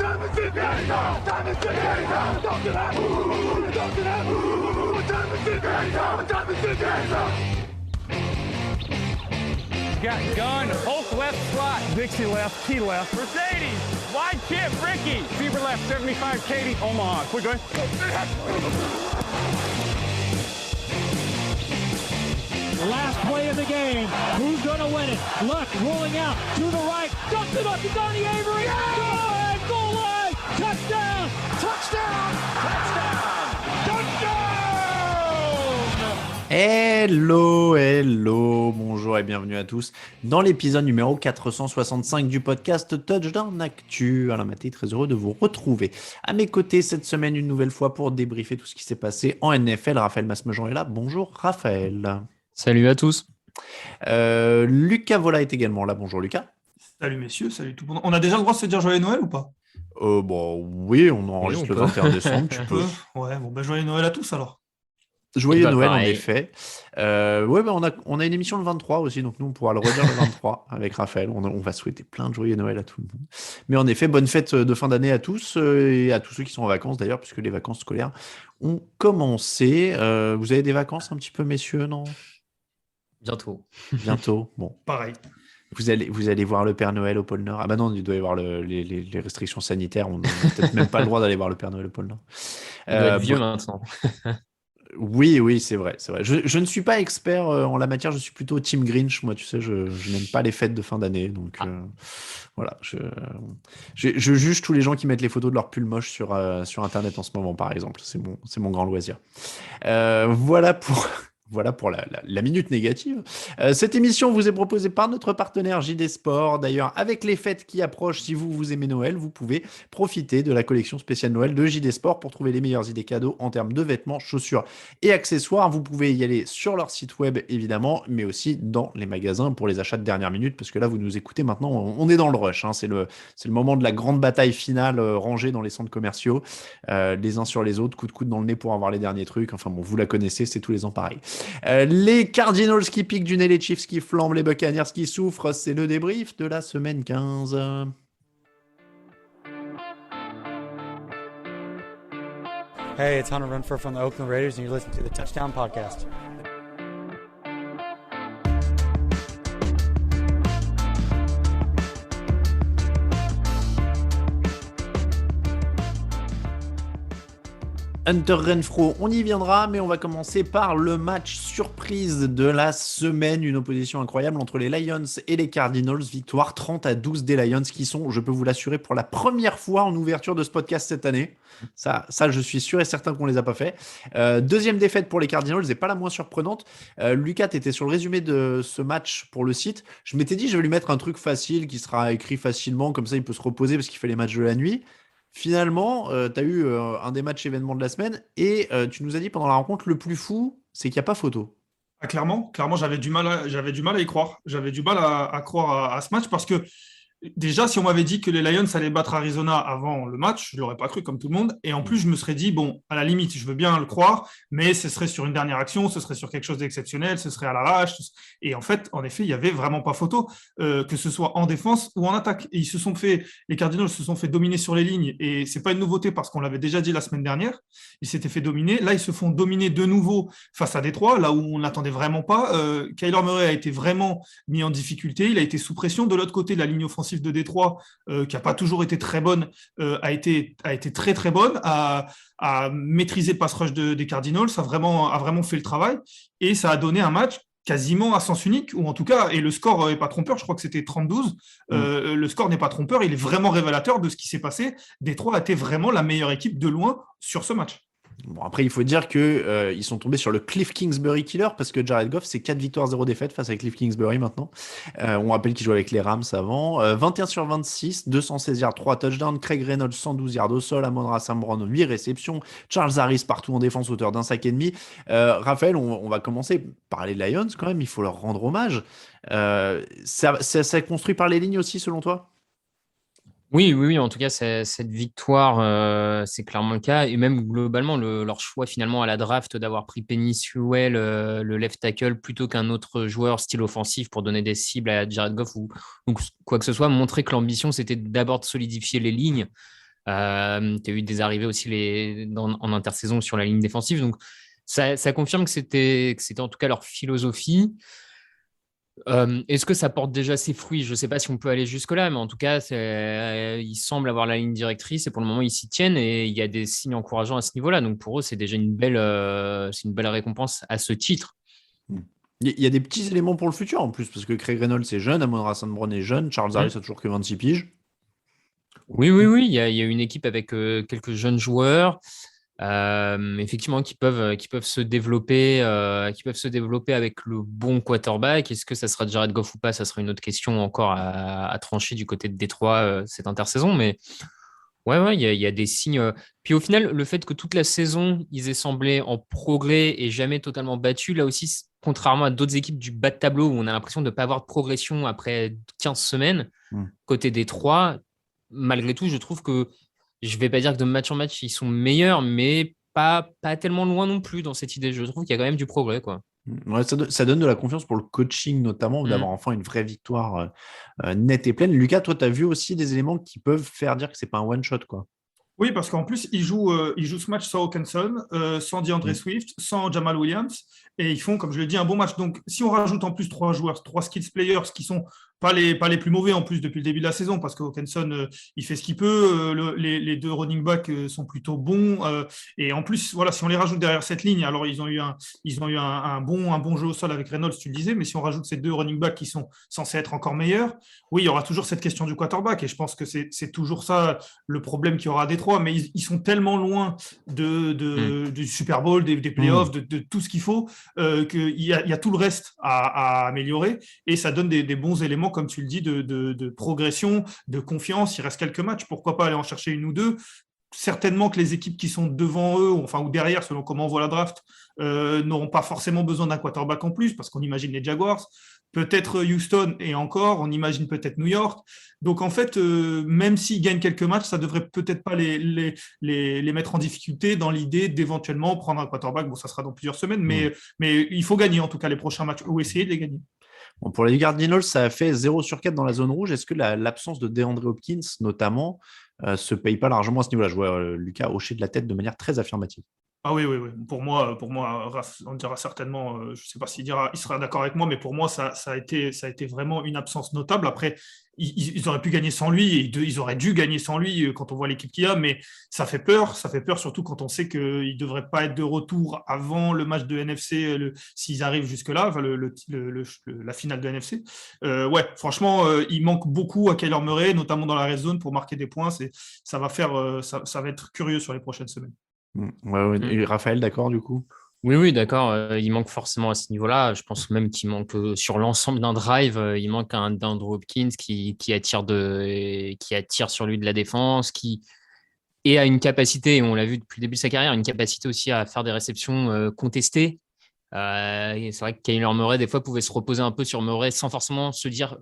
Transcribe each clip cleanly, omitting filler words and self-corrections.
Got gun, Hulk left slot, Dixie left, T left, Mercedes, wide chip, Ricky, Fever left, 75, Katie, Omaha, quick going. Last play of the game, who's gonna win it? Luck rolling out to the right, dumps it up to Donnie Avery, goal line, touchdown, touchdown, touchdown, touchdown! Hello, bonjour et bienvenue à tous dans l'épisode numéro 465 du podcast Touchdown Actu. Alain Maté, très heureux de vous retrouver. À mes côtés cette semaine, une nouvelle fois pour débriefer tout ce qui s'est passé en NFL. Raphaël Masmejean est là. Bonjour Raphaël. Salut à tous. Lucas Vola est également là. Bonjour Lucas. Salut messieurs, salut tout le monde. On a déjà le droit de se dire joyeux Noël ou pas? Oui, on enregistre le 21 décembre, tu peux. Ouais, bon ben joyeux Noël à tous alors. Joyeux Noël, pareil. en effet. On a une émission le 23 aussi, donc nous, on pourra le redire le 23 avec Raphaël. On va souhaiter plein de joyeux Noël à tout le monde. Mais en effet, bonne fête de fin d'année à tous et à tous ceux qui sont en vacances d'ailleurs, puisque les vacances scolaires ont commencé. Vous avez des vacances un petit peu, messieurs, non? Bientôt. Bientôt. Bon. Pareil. Vous allez voir le Père Noël au pôle Nord. Ah bah non, il doit y avoir les restrictions sanitaires. On n'a peut-être même pas le droit d'aller voir le Père Noël au pôle Nord. Il doit être vieux maintenant. Oui, c'est vrai. Je ne suis pas expert en la matière, je suis plutôt Team Grinch. Moi, tu sais, je n'aime pas les fêtes de fin d'année. Donc, voilà. Je juge tous les gens qui mettent les photos de leurs pulls moches sur Internet en ce moment, par exemple. C'est mon grand loisir. Voilà pour la minute négative. Cette émission vous est proposée par notre partenaire JD Sport. D'ailleurs, avec les fêtes qui approchent, si vous aimez Noël, vous pouvez profiter de la collection spéciale Noël de JD Sport pour trouver les meilleures idées cadeaux en termes de vêtements, chaussures et accessoires. Vous pouvez y aller sur leur site web, évidemment, mais aussi dans les magasins pour les achats de dernière minute, parce que là, vous nous écoutez maintenant, on est dans le rush. C'est le moment de la grande bataille finale rangée dans les centres commerciaux, les uns sur les autres, coup de coude dans le nez pour avoir les derniers trucs. Enfin bon, vous la connaissez, c'est tous les ans pareil. Les Cardinals qui piquent du nez, les Chiefs qui flambent, les Buccaneers qui souffrent, c'est le débrief de la semaine 15. Hey, it's Hunter Renfrow from the Oakland Raiders, and you're listening to the Touchdown Podcast. Hunter Renfrow, on y viendra, mais on va commencer par le match surprise de la semaine. Une opposition incroyable entre les Lions et les Cardinals. Victoire 30-12 des Lions qui sont, je peux vous l'assurer, pour la première fois en ouverture de ce podcast cette année. Ça, je suis sûr et certain qu'on ne les a pas fait. Deuxième défaite pour les Cardinals et pas la moins surprenante. Lucas, tu étais sur le résumé de ce match pour le site. Je m'étais dit, je vais lui mettre un truc facile qui sera écrit facilement, comme ça il peut se reposer parce qu'il fait les matchs de la nuit. Finalement, tu as eu un des matchs événements de la semaine et tu nous as dit pendant la rencontre, le plus fou, c'est qu'il n'y a pas photo. Ah, clairement, j'avais du mal à y croire. J'avais du mal à croire à ce match parce que déjà, si on m'avait dit que les Lions allaient battre Arizona avant le match, je ne l'aurais pas cru comme tout le monde. Et en plus, je me serais dit, bon, à la limite, je veux bien le croire, mais ce serait sur une dernière action, ce serait sur quelque chose d'exceptionnel, ce serait à l'arrache. Et en fait, il n'y avait vraiment pas photo, que ce soit en défense ou en attaque. Et les Cardinals se sont fait dominer sur les lignes. Et ce n'est pas une nouveauté parce qu'on l'avait déjà dit la semaine dernière. Ils s'étaient fait dominer. Là, ils se font dominer de nouveau face à Détroit, là où on n'attendait vraiment pas. Kyler Murray a été vraiment mis en difficulté. Il a été sous pression de l'autre côté de la ligne offensive de Détroit, qui n'a pas toujours été très bonne, a été très très bonne, à maîtriser le pass rush des Cardinals, a vraiment fait le travail, et ça a donné un match quasiment à sens unique, ou en tout cas, et le score n'est pas trompeur, je crois que c'était 30-12, le score n'est pas trompeur, il est vraiment révélateur de ce qui s'est passé. Détroit a été vraiment la meilleure équipe de loin sur ce match. Bon, après, il faut dire que ils sont tombés sur le Cliff Kingsbury killer parce que Jared Goff, c'est 4 victoires, 0 défaites face à Cliff Kingsbury maintenant. On rappelle qu'il jouait avec les Rams avant. 21 sur 26, 216 yards, 3 touchdowns. Craig Reynolds, 112 yards au sol. Amon-Ra St. Brown, 8 réceptions. Charles Harris partout en défense, auteur d'un sac et demi. Raphaël, on va commencer par les Lions quand même. Il faut leur rendre hommage. Ça est construit par les lignes aussi, selon toi ? Oui. En tout cas, cette victoire, c'est clairement le cas. Et même globalement, leur choix finalement à la draft d'avoir pris Penny Sewell, le left tackle, plutôt qu'un autre joueur style offensif pour donner des cibles à Jared Goff ou quoi que ce soit, montrer que l'ambition, c'était d'abord de solidifier les lignes. Tu as eu des arrivées aussi en intersaison sur la ligne défensive. Donc, ça confirme que c'était en tout cas leur philosophie. Est-ce que ça porte déjà ses fruits? Je ne sais pas si on peut aller jusque-là, mais en tout cas, ils semblent avoir la ligne directrice et pour le moment, ils s'y tiennent et il y a des signes encourageants à ce niveau-là. Donc pour eux, c'est déjà une belle récompense à ce titre. Il y a des petits éléments pour le futur en plus, parce que Craig Reynolds est jeune, Amon-Ra St. Brown est jeune, Charles Harris a toujours que 26 piges. Oui. Il y a une équipe avec quelques jeunes joueurs. Effectivement, qui peuvent se développer, avec le bon quarterback. Est-ce que ça sera Jared Goff ou pas? Ça sera une autre question encore à trancher du côté de Détroit cette intersaison. Mais ouais, il y a des signes. Puis au final, le fait que toute la saison, ils aient semblé en progrès et jamais totalement battus, là aussi, contrairement à d'autres équipes du bas de tableau où on a l'impression de ne pas avoir de progression après 15 semaines, côté Détroit, malgré tout, je trouve que je ne vais pas dire que de match en match, ils sont meilleurs, mais pas tellement loin non plus dans cette idée. Je trouve qu'il y a quand même du progrès, quoi. Ouais, ça donne de la confiance pour le coaching, notamment, d'avoir enfin une vraie victoire nette et pleine. Lucas, toi, tu as vu aussi des éléments qui peuvent faire dire que c'est pas un one-shot, quoi. Oui, parce qu'en plus, ils jouent ce match sans Hawkinson, sans DeAndre Swift, sans Jamal Williams, et ils font, comme je l'ai dit, un bon match. Donc, si on rajoute en plus 3 joueurs, 3 skills players qui sont pas les plus mauvais en plus depuis le début de la saison, parce que Hawkinson, il fait ce qu'il peut, les 2 running backs sont plutôt bons, et en plus, voilà, si on les rajoute derrière cette ligne, alors ils ont eu un bon jeu au sol avec Reynolds, tu le disais, mais si on rajoute ces 2 running backs qui sont censés être encore meilleurs, oui, il y aura toujours cette question du quarterback, et je pense que c'est toujours ça le problème qu'il y aura à Détroit, mais ils sont tellement loin du Super Bowl, des playoffs, de tout ce qu'il faut, qu'il y a tout le reste à améliorer, et ça donne des bons éléments, comme tu le dis, de progression, de confiance. Il reste quelques matchs, pourquoi pas aller en chercher 1 ou 2. Certainement que les équipes qui sont devant eux, ou derrière, selon comment on voit la draft, n'auront pas forcément besoin d'un quarterback en plus, parce qu'on imagine les Jaguars, peut-être Houston, et encore, on imagine peut-être New York. Donc en fait, même s'ils gagnent quelques matchs, ça ne devrait peut-être pas les mettre en difficulté dans l'idée d'éventuellement prendre un quarterback. Bon, ça sera dans plusieurs semaines, mais il faut gagner en tout cas les prochains matchs, ou essayer de les gagner. Bon, pour les Cardinals, ça a fait 0/4 dans la zone rouge. Est-ce que l'absence de DeAndre Hopkins, notamment, se paye pas largement à ce niveau-là? Je vois Lucas hocher de la tête de manière très affirmative. Ah oui. Pour moi, Raph, on dira certainement, je ne sais pas il sera d'accord avec moi, mais pour moi, ça a été vraiment une absence notable. Après, ils auraient pu gagner sans lui, et ils auraient dû gagner sans lui quand on voit l'équipe qu'il y a, mais ça fait peur surtout quand on sait qu'il ne devrait pas être de retour avant le match de NFC, s'ils arrivent jusque-là, la finale de NFC. Ouais, franchement, il manque beaucoup à Kyler Murray, notamment dans la red zone, pour marquer des points. Ça va être curieux sur les prochaines semaines. Ouais. Et Raphaël, d'accord, du coup? Oui, d'accord. Il manque forcément à ce niveau-là. Je pense même qu'il manque sur l'ensemble d'un drive. Il manque un d'Andrew Hopkins qui attire sur lui de la défense, qui a une capacité, et on l'a vu depuis le début de sa carrière, une capacité aussi à faire des réceptions contestées. C'est vrai que Kyler Murray, des fois, pouvait se reposer un peu sur Murray sans forcément se dire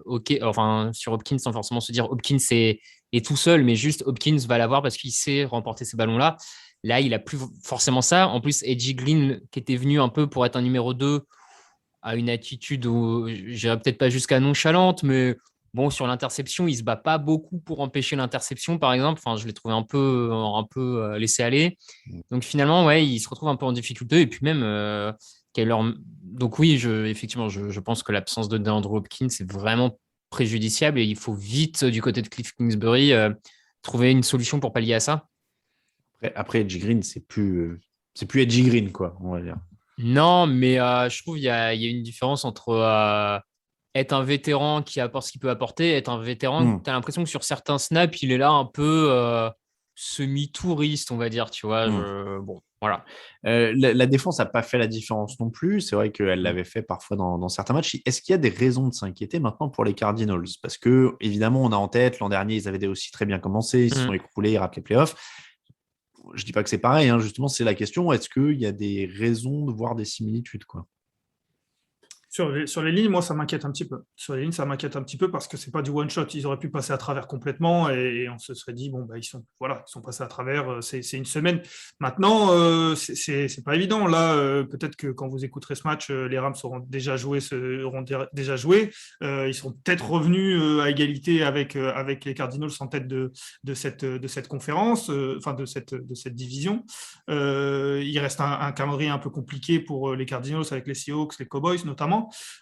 sur Hopkins, sans forcément se dire Hopkins est tout seul, mais juste Hopkins va l'avoir parce qu'il sait remporter ces ballons-là. Là, il n'a plus forcément ça. En plus, AJ Green, qui était venu un peu pour être un numéro 2, a une attitude, je dirais peut-être pas jusqu'à nonchalante, mais bon, sur l'interception, il ne se bat pas beaucoup pour empêcher l'interception, par exemple. Enfin, je l'ai trouvé un peu laissé aller. Donc finalement, ouais, il se retrouve un peu en difficulté. Et puis même, donc oui, effectivement, je pense que l'absence de DeAndre Hopkins est vraiment préjudiciable et il faut vite, du côté de Cliff Kingsbury, trouver une solution pour pallier à ça. Après, Edgy Green, c'est plus Edgy Green, quoi, on va dire. Non, mais je trouve qu'il y a une différence entre être un vétéran qui apporte ce qu'il peut apporter et être un vétéran, tu as l'impression que sur certains snaps, il est là un peu semi-touriste, on va dire, tu vois. Bon, voilà. La défense n'a pas fait la différence non plus. C'est vrai qu'elle l'avait fait parfois dans certains matchs. Est-ce qu'il y a des raisons de s'inquiéter maintenant pour les Cardinals? Parce que, évidemment, on a en tête, l'an dernier, ils avaient aussi très bien commencé, ils se sont écroulés, ils ratent les playoffs. Je ne dis pas que c'est pareil, hein, justement, c'est la question. Est-ce qu'il y a des raisons de voir des similitudes, quoi? Sur les lignes, moi, ça m'inquiète un petit peu. Sur les lignes, ça m'inquiète un petit peu parce que c'est pas du one shot. Ils auraient pu passer à travers complètement et on se serait dit bon bah ils sont passés à travers. C'est une semaine. Maintenant, c'est pas évident. Là, peut-être que quand vous écouterez ce match, les Rams auront déjà joué. Ils seront peut-être revenus à égalité avec les Cardinals en tête de cette conférence, enfin de cette division. Il reste un calendrier un peu compliqué pour les Cardinals avec les Seahawks, les Cowboys notamment.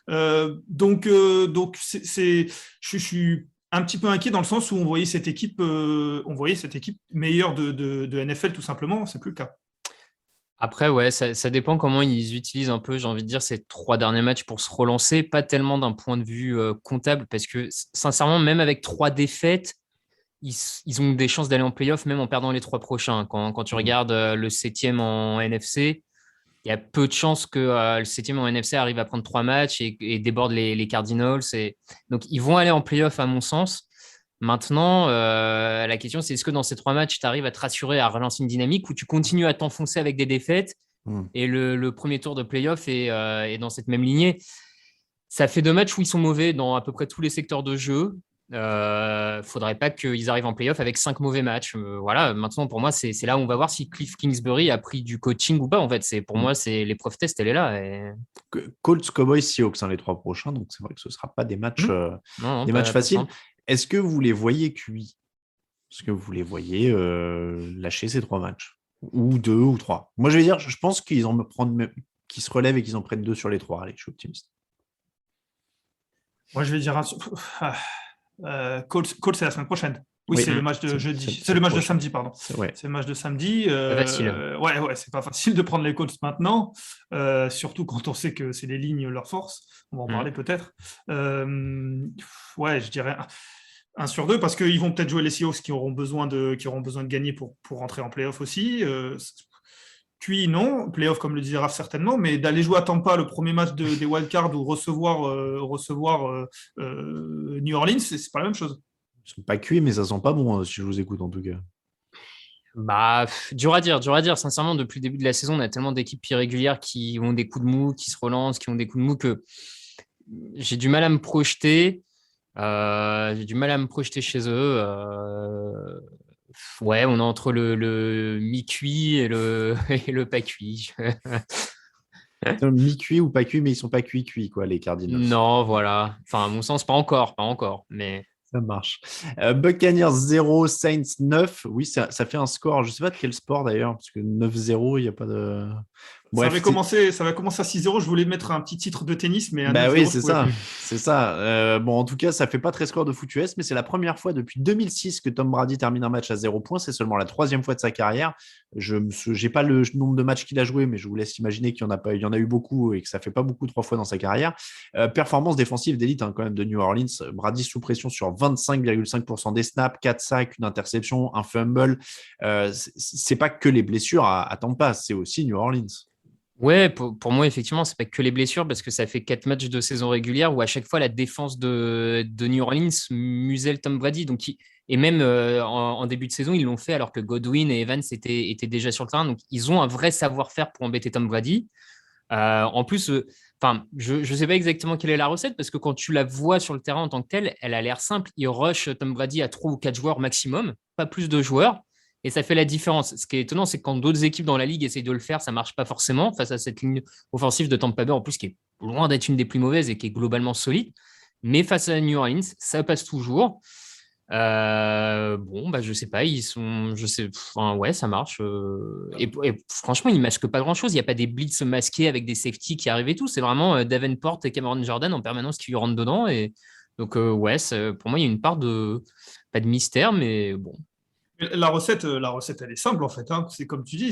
Donc je suis un petit peu inquiet dans le sens où on voyait cette équipe meilleure de NFL tout simplement. C'est plus le cas. Après, ouais, ça dépend comment ils utilisent un peu, j'ai envie de dire, ces 3 derniers matchs pour se relancer, pas tellement d'un point de vue comptable, parce que sincèrement, même avec 3 défaites, ils ont des chances d'aller en playoff, même en perdant les 3 prochains. Quand tu regardes le 7e en NFC, il y a peu de chances que le 7e en NFC arrive à prendre 3 matchs et déborde les Cardinals. Donc, ils vont aller en playoff, à mon sens. Maintenant, la question, c'est est-ce que dans ces 3 matchs, tu arrives à te rassurer, à relancer une dynamique ou tu continues à t'enfoncer avec des défaites et le premier tour de playoff est dans cette même lignée. Ça fait 2 matchs où ils sont mauvais dans à peu près tous les secteurs de jeu. Faudrait pas qu'ils arrivent en playoff avec 5 mauvais matchs. Voilà, maintenant pour moi c'est là où on va voir si Cliff Kingsbury a pris du coaching ou pas. En fait, pour moi c'est l'épreuve test, elle est là. Colts, Cowboys, Seahawks, les 3 prochains, donc c'est vrai que ce ne sera pas des matchs, matchs faciles. Est-ce que vous les voyez cuits? Est-ce que vous les voyez lâcher ces 3 matchs? Ou 2 ou 3? Moi je vais dire, je pense qu'ils se relèvent et qu'ils en prennent 2 sur les 3. Allez, je suis optimiste. Moi je vais dire Colts, c'est la semaine prochaine. Oui, c'est le match de jeudi. C'est le match de samedi, pardon. C'est le match de samedi. Ouais, c'est pas facile de prendre les Colts maintenant, surtout quand on sait que c'est les lignes leur force. On va en parler peut-être. Ouais, je dirais 1 sur 2 parce qu'ils vont peut-être jouer les Seahawks qui auront besoin de gagner pour rentrer en playoff aussi. Puis non, playoff comme le disait Raph certainement, mais d'aller jouer à Tampa le premier match des wildcards ou recevoir New Orleans, c'est pas la même chose. Ils sont pas cuits, mais ça sent pas bon si je vous écoute en tout cas. Bah, dur à dire. Sincèrement, depuis le début de la saison, on a tellement d'équipes irrégulières qui ont des coups de mou, qui se relancent, qui ont des coups de mou que j'ai du mal à me projeter. Chez eux. Ouais, on est entre le mi-cuit et le pas cuit. Mi-cuit ou pas cuit, mais ils sont pas cuits, quoi, les Cardinals. Non, voilà. Enfin, à mon sens, pas encore. Mais ça marche. Buccaneers 0, Saints 9. Oui, ça fait un score. Je ne sais pas de quel sport d'ailleurs, parce que 9-0, il n'y a pas de. Bref, ça va commencer à 6-0. Je voulais mettre un petit titre de tennis, mais oui, c'est ça. Bon, en tout cas, ça fait pas très score de foot US, mais c'est la première fois depuis 2006 que Tom Brady termine un match à 0 points. C'est seulement la 3e fois de sa carrière. Je n'ai pas le nombre de matchs qu'il a joué, mais je vous laisse imaginer qu'il y en a eu beaucoup et que ça fait pas beaucoup 3 fois dans sa carrière. Performance défensive d'élite quand même de New Orleans. Brady sous pression sur 25,5% des snaps, 4 sacs, une interception, un fumble. C'est pas que les blessures à Tampa, c'est aussi New Orleans. Ouais, pour moi, effectivement, c'est pas que les blessures parce que ça fait 4 matchs de saison régulière où à chaque fois la défense de New Orleans muselle Tom Brady. Et même en début de saison, ils l'ont fait alors que Godwin et Evans étaient déjà sur le terrain. Donc, ils ont un vrai savoir-faire pour embêter Tom Brady. En plus, je ne sais pas exactement quelle est la recette parce que quand tu la vois sur le terrain en tant que telle, elle a l'air simple. Il rush Tom Brady à 3 ou 4 joueurs maximum, pas plus de joueurs. Et ça fait la différence. Ce qui est étonnant, c'est que quand d'autres équipes dans la ligue essayent de le faire, ça ne marche pas forcément face à cette ligne offensive de Tampa Bay, en plus qui est loin d'être une des plus mauvaises et qui est globalement solide. Mais face à New Orleans, ça passe toujours. Je sais pas, ça marche. Et franchement, ils masquent pas grand-chose. Il n'y a pas des blitz masqués avec des safety qui arrivent et tout. C'est vraiment Davenport et Cameron Jordan en permanence qui lui rentrent dedans. Et donc, pour moi, il y a une part de pas de mystère, mais bon. La recette, elle est simple en fait. C'est comme tu dis,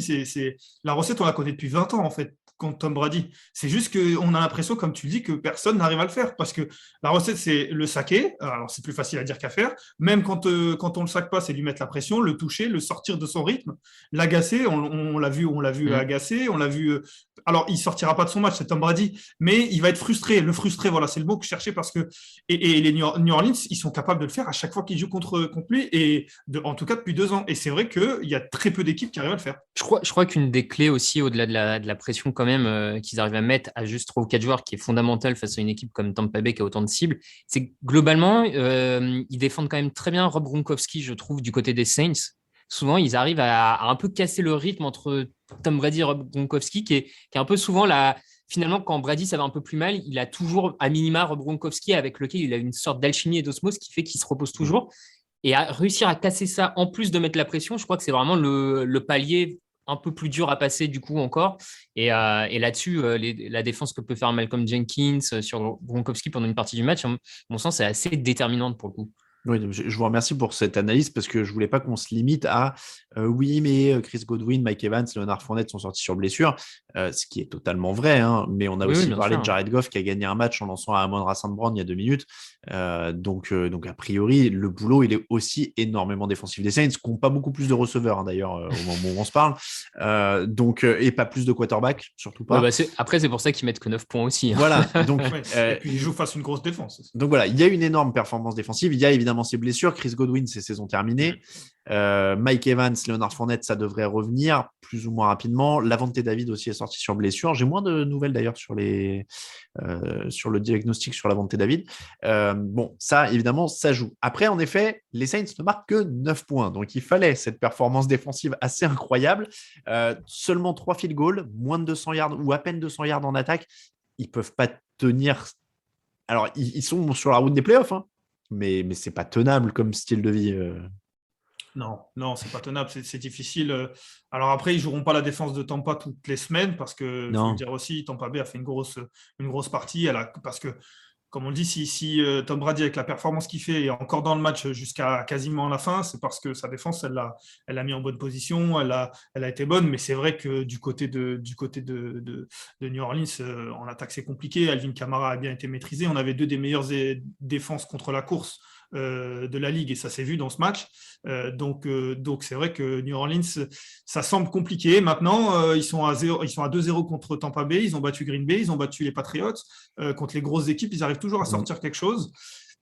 la recette, on la connaît depuis 20 ans en fait, contre Tom Brady. C'est juste qu'on a l'impression, comme tu le dis, que personne n'arrive à le faire parce que la recette, c'est le saquer. Alors, c'est plus facile à dire qu'à faire. Même quand on le saque pas, c'est lui mettre la pression, le toucher, le sortir de son rythme, l'agacer. On l'a vu agacer, on l'a vu. Alors, il sortira pas de son match, c'est Tom Brady, mais il va être frustré. Le frustré, voilà, c'est le mot que je cherchais parce que et les New Orleans, ils sont capables de le faire à chaque fois qu'ils jouent contre lui et en tout cas depuis 2 ans. Et c'est vrai qu'il y a très peu d'équipes qui arrivent à le faire. Je crois qu'une des clés aussi, au-delà de la pression quand même qu'ils arrivent à mettre à juste 3 ou 4 joueurs, qui est fondamental face à une équipe comme Tampa Bay qui a autant de cibles, c'est que globalement, ils défendent quand même très bien Rob Gronkowski, je trouve, du côté des Saints. Souvent, ils arrivent à un peu casser le rythme entre Tom Brady et Rob Gronkowski, qui est un peu souvent la. Finalement, quand Brady, ça va un peu plus mal, il a toujours, à minima, Rob Gronkowski avec lequel il a une sorte d'alchimie et d'osmose qui fait qu'il se repose toujours. Et à réussir à casser ça, en plus de mettre la pression, je crois que c'est vraiment le palier un peu plus dur à passer du coup encore. Et là-dessus, la défense que peut faire Malcolm Jenkins sur Gronkowski pendant une partie du match, à mon sens, c'est assez déterminante pour le coup. Oui, je vous remercie pour cette analyse parce que je voulais pas qu'on se limite à oui, mais Chris Godwin, Mike Evans, Leonard Fournette sont sortis sur blessure, ce qui est totalement vrai, hein, mais on a Oui, aussi bien parlé sûr. de Jared Goff qui a gagné un match en lançant à Amon-Ra St. Brown il y a 2 minutes. Donc, a priori, le boulot, il est aussi énormément défensif des Saints, qui n'ont pas beaucoup plus de receveurs, hein, d'ailleurs, au moment où on se parle. Et pas plus de quarterback, surtout pas. Ouais, après, c'est pour ça qu'ils mettent que 9 points aussi. Hein. Voilà, donc, Ouais. Et puis ils jouent face à une grosse défense aussi. donc voilà, il y a une énorme performance défensive. Il y a évidemment ses blessures. Chris Godwin, c'est saison terminée. Mike Evans, Leonard Fournette, ça devrait revenir plus ou moins rapidement. Lavonte David aussi est sorti sur blessure. J'ai moins de nouvelles d'ailleurs sur le diagnostic sur Lavonte David. Bon, ça, évidemment, ça joue. Après, en effet, les Saints ne marquent que 9 points. Donc, il fallait cette performance défensive assez incroyable. Seulement 3 field goals, moins de 200 yards ou à peine 200 yards en attaque. Ils ne peuvent pas tenir. Alors, ils sont sur la route des playoffs, hein, mais ce n'est pas tenable comme style de vie. Non, c'est pas tenable, c'est difficile. Alors après, ils joueront pas la défense de Tampa toutes les semaines parce que faut Non. le dire aussi, Tampa Bay a fait une grosse partie. Parce que, comme on le dit, si Tom Brady avec la performance qu'il fait est encore dans le match jusqu'à quasiment la fin, c'est parce que sa défense, elle l'a mis en bonne position, elle a été bonne. Mais c'est vrai que du côté de New Orleans, en attaque c'est compliqué. Alvin Kamara a bien été maîtrisé. On avait 2 des meilleures défenses contre la course de la ligue et ça s'est vu dans ce match. Donc c'est vrai que New Orleans, ça semble compliqué. Maintenant, ils sont à 2-0 contre Tampa Bay, ils ont battu Green Bay, ils ont battu les Patriots. Contre les grosses équipes, ils arrivent toujours à sortir quelque chose.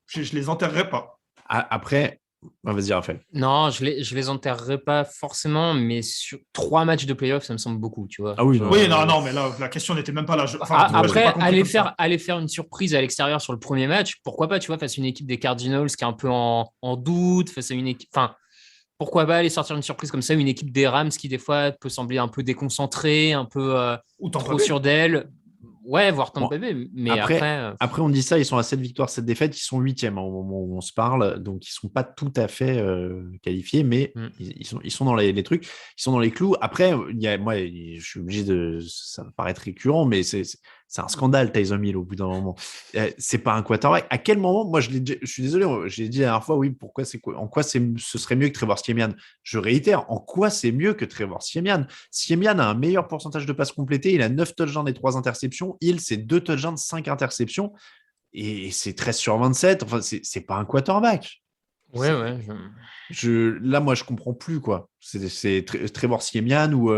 Je les enterrerai pas. Après, vas-y, Raphaël. Non, je les enterrerai pas forcément, mais sur 3 matchs de playoffs, ça me semble beaucoup, tu vois. Ah oui, Oui, non, mais là, la question n'était même pas là. Après, aller faire une surprise à l'extérieur sur le premier match, pourquoi pas, tu vois, face à une équipe des Cardinals qui est un peu en doute, face à une équipe. Enfin, pourquoi pas aller sortir une surprise comme ça, une équipe des Rams qui, des fois, peut sembler un peu déconcentrée, un peu Ou Tampa trop Bay. sûre d'elle. Ouais, voir Tampa Bon, Bay. Mais après, on dit ça, ils sont à 7 victoires, 7 défaites, ils sont 8e au moment où on se parle, donc ils ne sont pas tout à fait qualifiés, mais ils sont dans les trucs, ils sont dans les clous. Après, moi, je suis obligé de. Ça me paraît récurrent, mais c'est un scandale, Tyson Hill, au bout d'un moment. C'est pas un quarterback. À quel moment, moi, je suis désolé, j'ai dit la dernière fois, oui, en quoi ce serait mieux que Trevor Siemian? Je réitère, en quoi c'est mieux que Trevor Siemian? Siemian a un meilleur pourcentage de passes complétées, il a 9 touchdowns et 3 interceptions. Hill, c'est 2 touchdowns, 5 interceptions, et c'est 13 sur 27. Enfin, c'est pas un quarterback. ouais. Là, moi, je comprends plus, quoi. C'est Trevor Siemian ou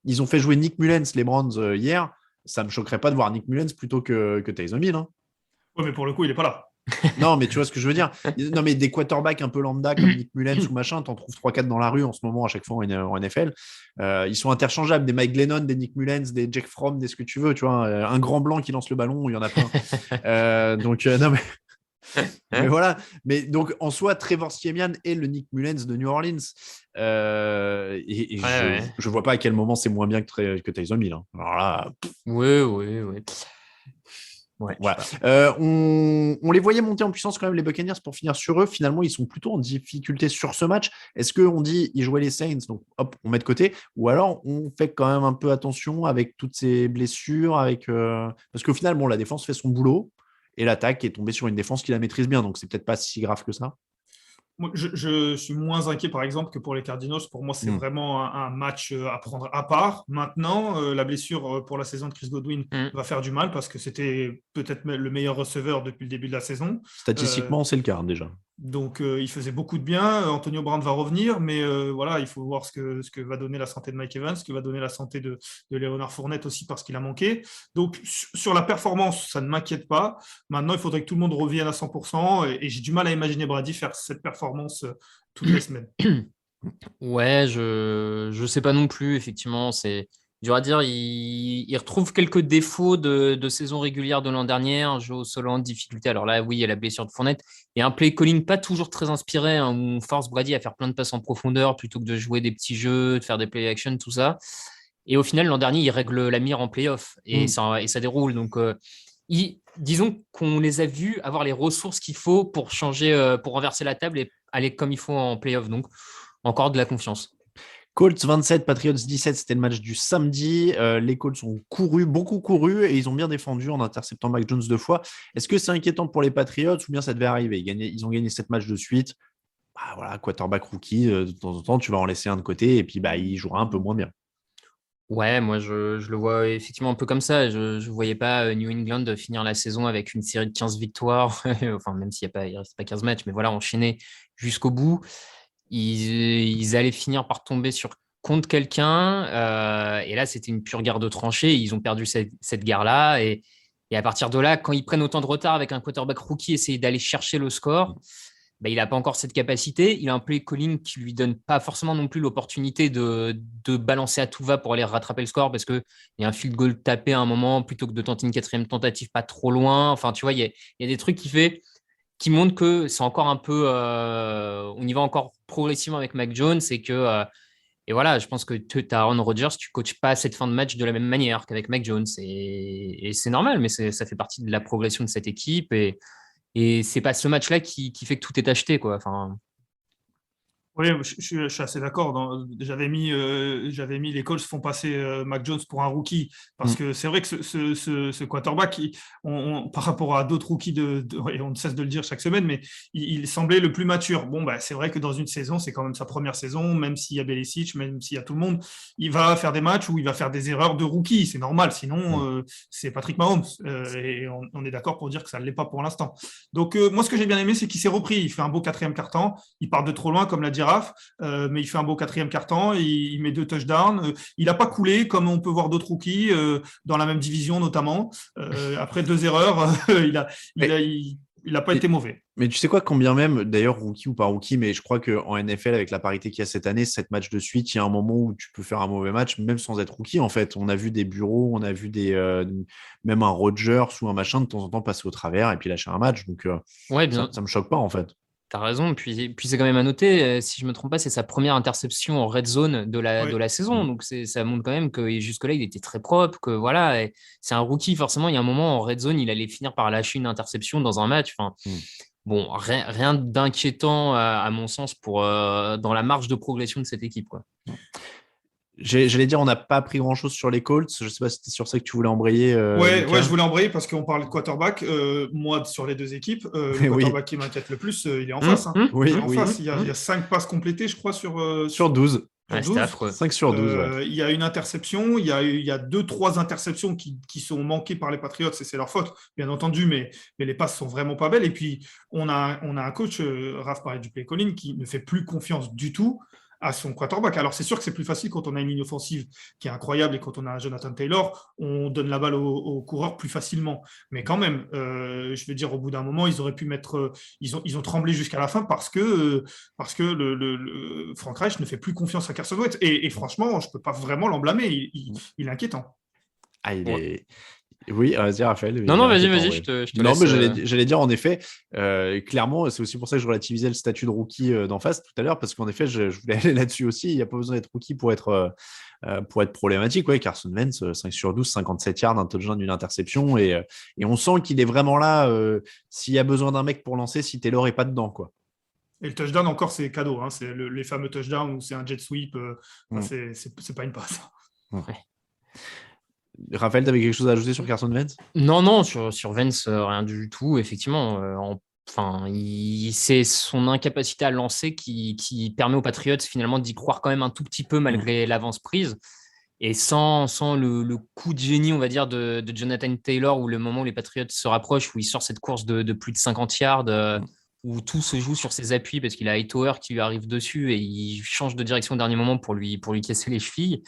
ils ont fait jouer Nick Mullens, les Browns, hier. Ça me choquerait pas de voir Nick Mullens plutôt que Tyson Hill. Hein. Oui, mais pour le coup, il n'est pas là. Non, mais tu vois ce que je veux dire. Non, mais des quarterbacks un peu lambda comme Nick Mullens ou machin, t'en trouves 3-4 dans la rue en ce moment à chaque fois en NFL. Ils sont interchangeables, des Mike Glennon, des Nick Mullens, des Jake Fromm, des ce que tu veux, tu vois. Un grand blanc qui lance le ballon, il y en a plein. Non, mais... mais voilà. Mais donc, en soi, Trevor Siemian est le Nick Mullens de New Orleans. Je vois pas à quel moment c'est moins bien que Tyson Hill. Hein. Alors là, Oui. Ouais, voilà. On les voyait monter en puissance quand même, les Buccaneers, pour finir sur eux. Finalement, ils sont plutôt en difficulté sur ce match. Est-ce qu'on dit ils jouaient les Saints, donc hop, on met de côté, ou alors on fait quand même un peu attention avec toutes ces blessures, parce qu'au final, bon, la défense fait son boulot et l'attaque est tombée sur une défense qui la maîtrise bien, donc c'est peut-être pas si grave que ça. Moi, je suis moins inquiet, par exemple, que pour les Cardinals. Pour moi, c'est vraiment un match à prendre à part. Maintenant, la blessure pour la saison de Chris Godwin va faire du mal parce que c'était peut-être le meilleur receveur depuis le début de la saison. Statistiquement, c'est le cas déjà. Donc, il faisait beaucoup de bien. Antonio Brown va revenir, mais voilà, il faut voir ce que va donner la santé de Mike Evans, ce que va donner la santé de Leonard Fournette aussi parce qu'il a manqué. Donc, sur la performance, ça ne m'inquiète pas. Maintenant, il faudrait que tout le monde revienne à 100% et j'ai du mal à imaginer Brady faire cette performance toutes les semaines. Ouais, je sais pas non plus. Effectivement, c'est dur à dire. Il retrouve quelques défauts de saison régulière de l'an dernier, un jeu au sol en difficulté. Alors là, oui, il y a la blessure de Fournette et un play calling pas toujours très inspiré, hein, où on force Brady à faire plein de passes en profondeur plutôt que de jouer des petits jeux, de faire des play action, tout ça. Et au final, l'an dernier, il règle la mire en playoff et ça déroule. Donc, disons qu'on les a vus avoir les ressources qu'il faut pour changer, pour renverser la table et aller comme il faut en playoff. Donc, encore de la confiance. Colts 27, Patriots 17, c'était le match du samedi. Les Colts ont beaucoup couru et ils ont bien défendu en interceptant Mac Jones 2 fois. Est-ce que c'est inquiétant pour les Patriots ou bien ça devait arriver? Ils ont gagné 7 matchs de suite. Bah, voilà, quarterback rookie, de temps en temps, tu vas en laisser un de côté et puis il jouera un peu moins bien. Ouais, moi je le vois effectivement un peu comme ça. Je ne voyais pas New England finir la saison avec une série de 15 victoires, enfin même s'il ne reste pas 15 matchs, mais voilà, enchaîner jusqu'au bout. Ils allaient finir par tomber contre quelqu'un, et là c'était une pure guerre de tranchées. Ils ont perdu cette guerre-là, et à partir de là, quand ils prennent autant de retard avec un quarterback rookie, essayer d'aller chercher le score, il n'a pas encore cette capacité. Il a un play calling qui ne lui donne pas forcément non plus l'opportunité de balancer à tout va pour aller rattraper le score, parce qu'il y a un field goal tapé à un moment plutôt que de tenter une 4e tentative pas trop loin. Enfin, tu vois, il y a des trucs qui montrent que c'est encore un peu. On y va encore progressivement avec Mac Jones, et voilà, je pense que tu as Aaron Rodgers, tu ne coaches pas cette fin de match de la même manière qu'avec Mac Jones. Et c'est normal, mais ça fait partie de la progression de cette équipe. Et c'est pas ce match-là qui fait que tout est acheté, quoi. Enfin, Oui, je suis assez d'accord. J'avais mis les Colts font passer Mac Jones pour un rookie parce que c'est vrai que ce quarterback, par rapport à d'autres rookies, et on ne cesse de le dire chaque semaine, mais il semblait le plus mature. Bon, c'est vrai que dans une saison, c'est quand même sa première saison, même s'il y a Belichick, même s'il y a tout le monde, il va faire des matchs où il va faire des erreurs de rookie. C'est normal, sinon c'est Patrick Mahomes. Et on est d'accord pour dire que ça ne l'est pas pour l'instant. Donc moi, ce que j'ai bien aimé, c'est qu'il s'est repris. Il fait un beau 4e quart-temps. Il part de trop loin, comme l'a dit Raph, mais il fait un beau 4e quart-temps, il met 2 touchdowns. Il n'a pas coulé comme on peut voir d'autres rookies dans la même division notamment. Après 2 erreurs, il n'a pas été mauvais. Mais tu sais quoi, quand bien même, d'ailleurs, rookie ou pas rookie, mais je crois qu'en NFL, avec la parité qu'il y a cette année, 7 matchs de suite, il y a un moment où tu peux faire un mauvais match, même sans être rookie, en fait. On a vu des bureaux, on a vu même un Rodgers ou un machin de temps en temps passer au travers et puis lâcher un match. Donc, ouais, bien. Ça me choque pas, en fait. T'as raison. Puis c'est quand même à noter, si je me trompe pas, c'est sa première interception en red zone de la saison. Donc ça montre quand même que jusque-là, il était très propre, que voilà, c'est un rookie. Forcément, il y a un moment en red zone, il allait finir par lâcher une interception dans un match. Enfin, bon, rien d'inquiétant à mon sens dans la marge de progression de cette équipe, quoi. J'allais dire, on n'a pas appris grand-chose sur les Colts. Je ne sais pas si c'était sur ça que tu voulais embrayer. Ouais, je voulais embrayer parce qu'on parle de quarterback. Moi, sur les 2 équipes, le quarterback qui m'inquiète le plus, il est en face. Oui, il est en face. Il y a 5 passes complétées, je crois, sur 12. Ouais, 12. 5 sur 12. Ouais. Il y a une interception. Il y a 2-3 interceptions qui sont manquées par les Patriots et c'est leur faute, bien entendu, mais les passes sont vraiment pas belles. Et puis, on a un coach, Raph parlait du play calling, qui ne fait plus confiance du tout à son quarterback. Alors, c'est sûr que c'est plus facile quand on a une ligne offensive qui est incroyable et quand on a un Jonathan Taylor, on donne la balle au coureur plus facilement. Mais quand même, je veux dire, au bout d'un moment, ils auraient pu mettre... Ils ont tremblé jusqu'à la fin parce que le Frank Reich ne fait plus confiance à Carson Wentz. Et franchement, je ne peux pas vraiment l'en blâmer. Il est inquiétant. Ah, il est... Oui, vas-y, Raphaël. Non, vas-y, je te laisse. Non, mais j'allais dire, en effet, clairement, c'est aussi pour ça que je relativisais le statut de rookie d'en face tout à l'heure, parce qu'en effet, je voulais aller là-dessus aussi. Il n'y a pas besoin d'être rookie pour être problématique. Ouais, Carson Wentz, 5 sur 12, 57 yards, un touchdown, une interception. Et on sent qu'il est vraiment là s'il y a besoin d'un mec pour lancer, si Taylor n'est pas dedans, quoi. Et le touchdown, encore, c'est cadeau. Hein. C'est les fameux touchdowns où c'est un jet sweep. C'est pas une passe. Ouais. Raphaël, tu avais quelque chose à ajouter sur Carson Wentz? Non, sur Wentz, rien du tout. Effectivement, c'est son incapacité à lancer qui permet aux Patriots finalement d'y croire quand même un tout petit peu malgré l'avance prise. Et sans le coup de génie, on va dire, de Jonathan Taylor, où le moment où les Patriots se rapprochent, où il sort cette course de plus de 50 yards, où tout se joue sur ses appuis parce qu'il a Hightower qui lui arrive dessus et il change de direction au dernier moment pour lui casser les chevilles.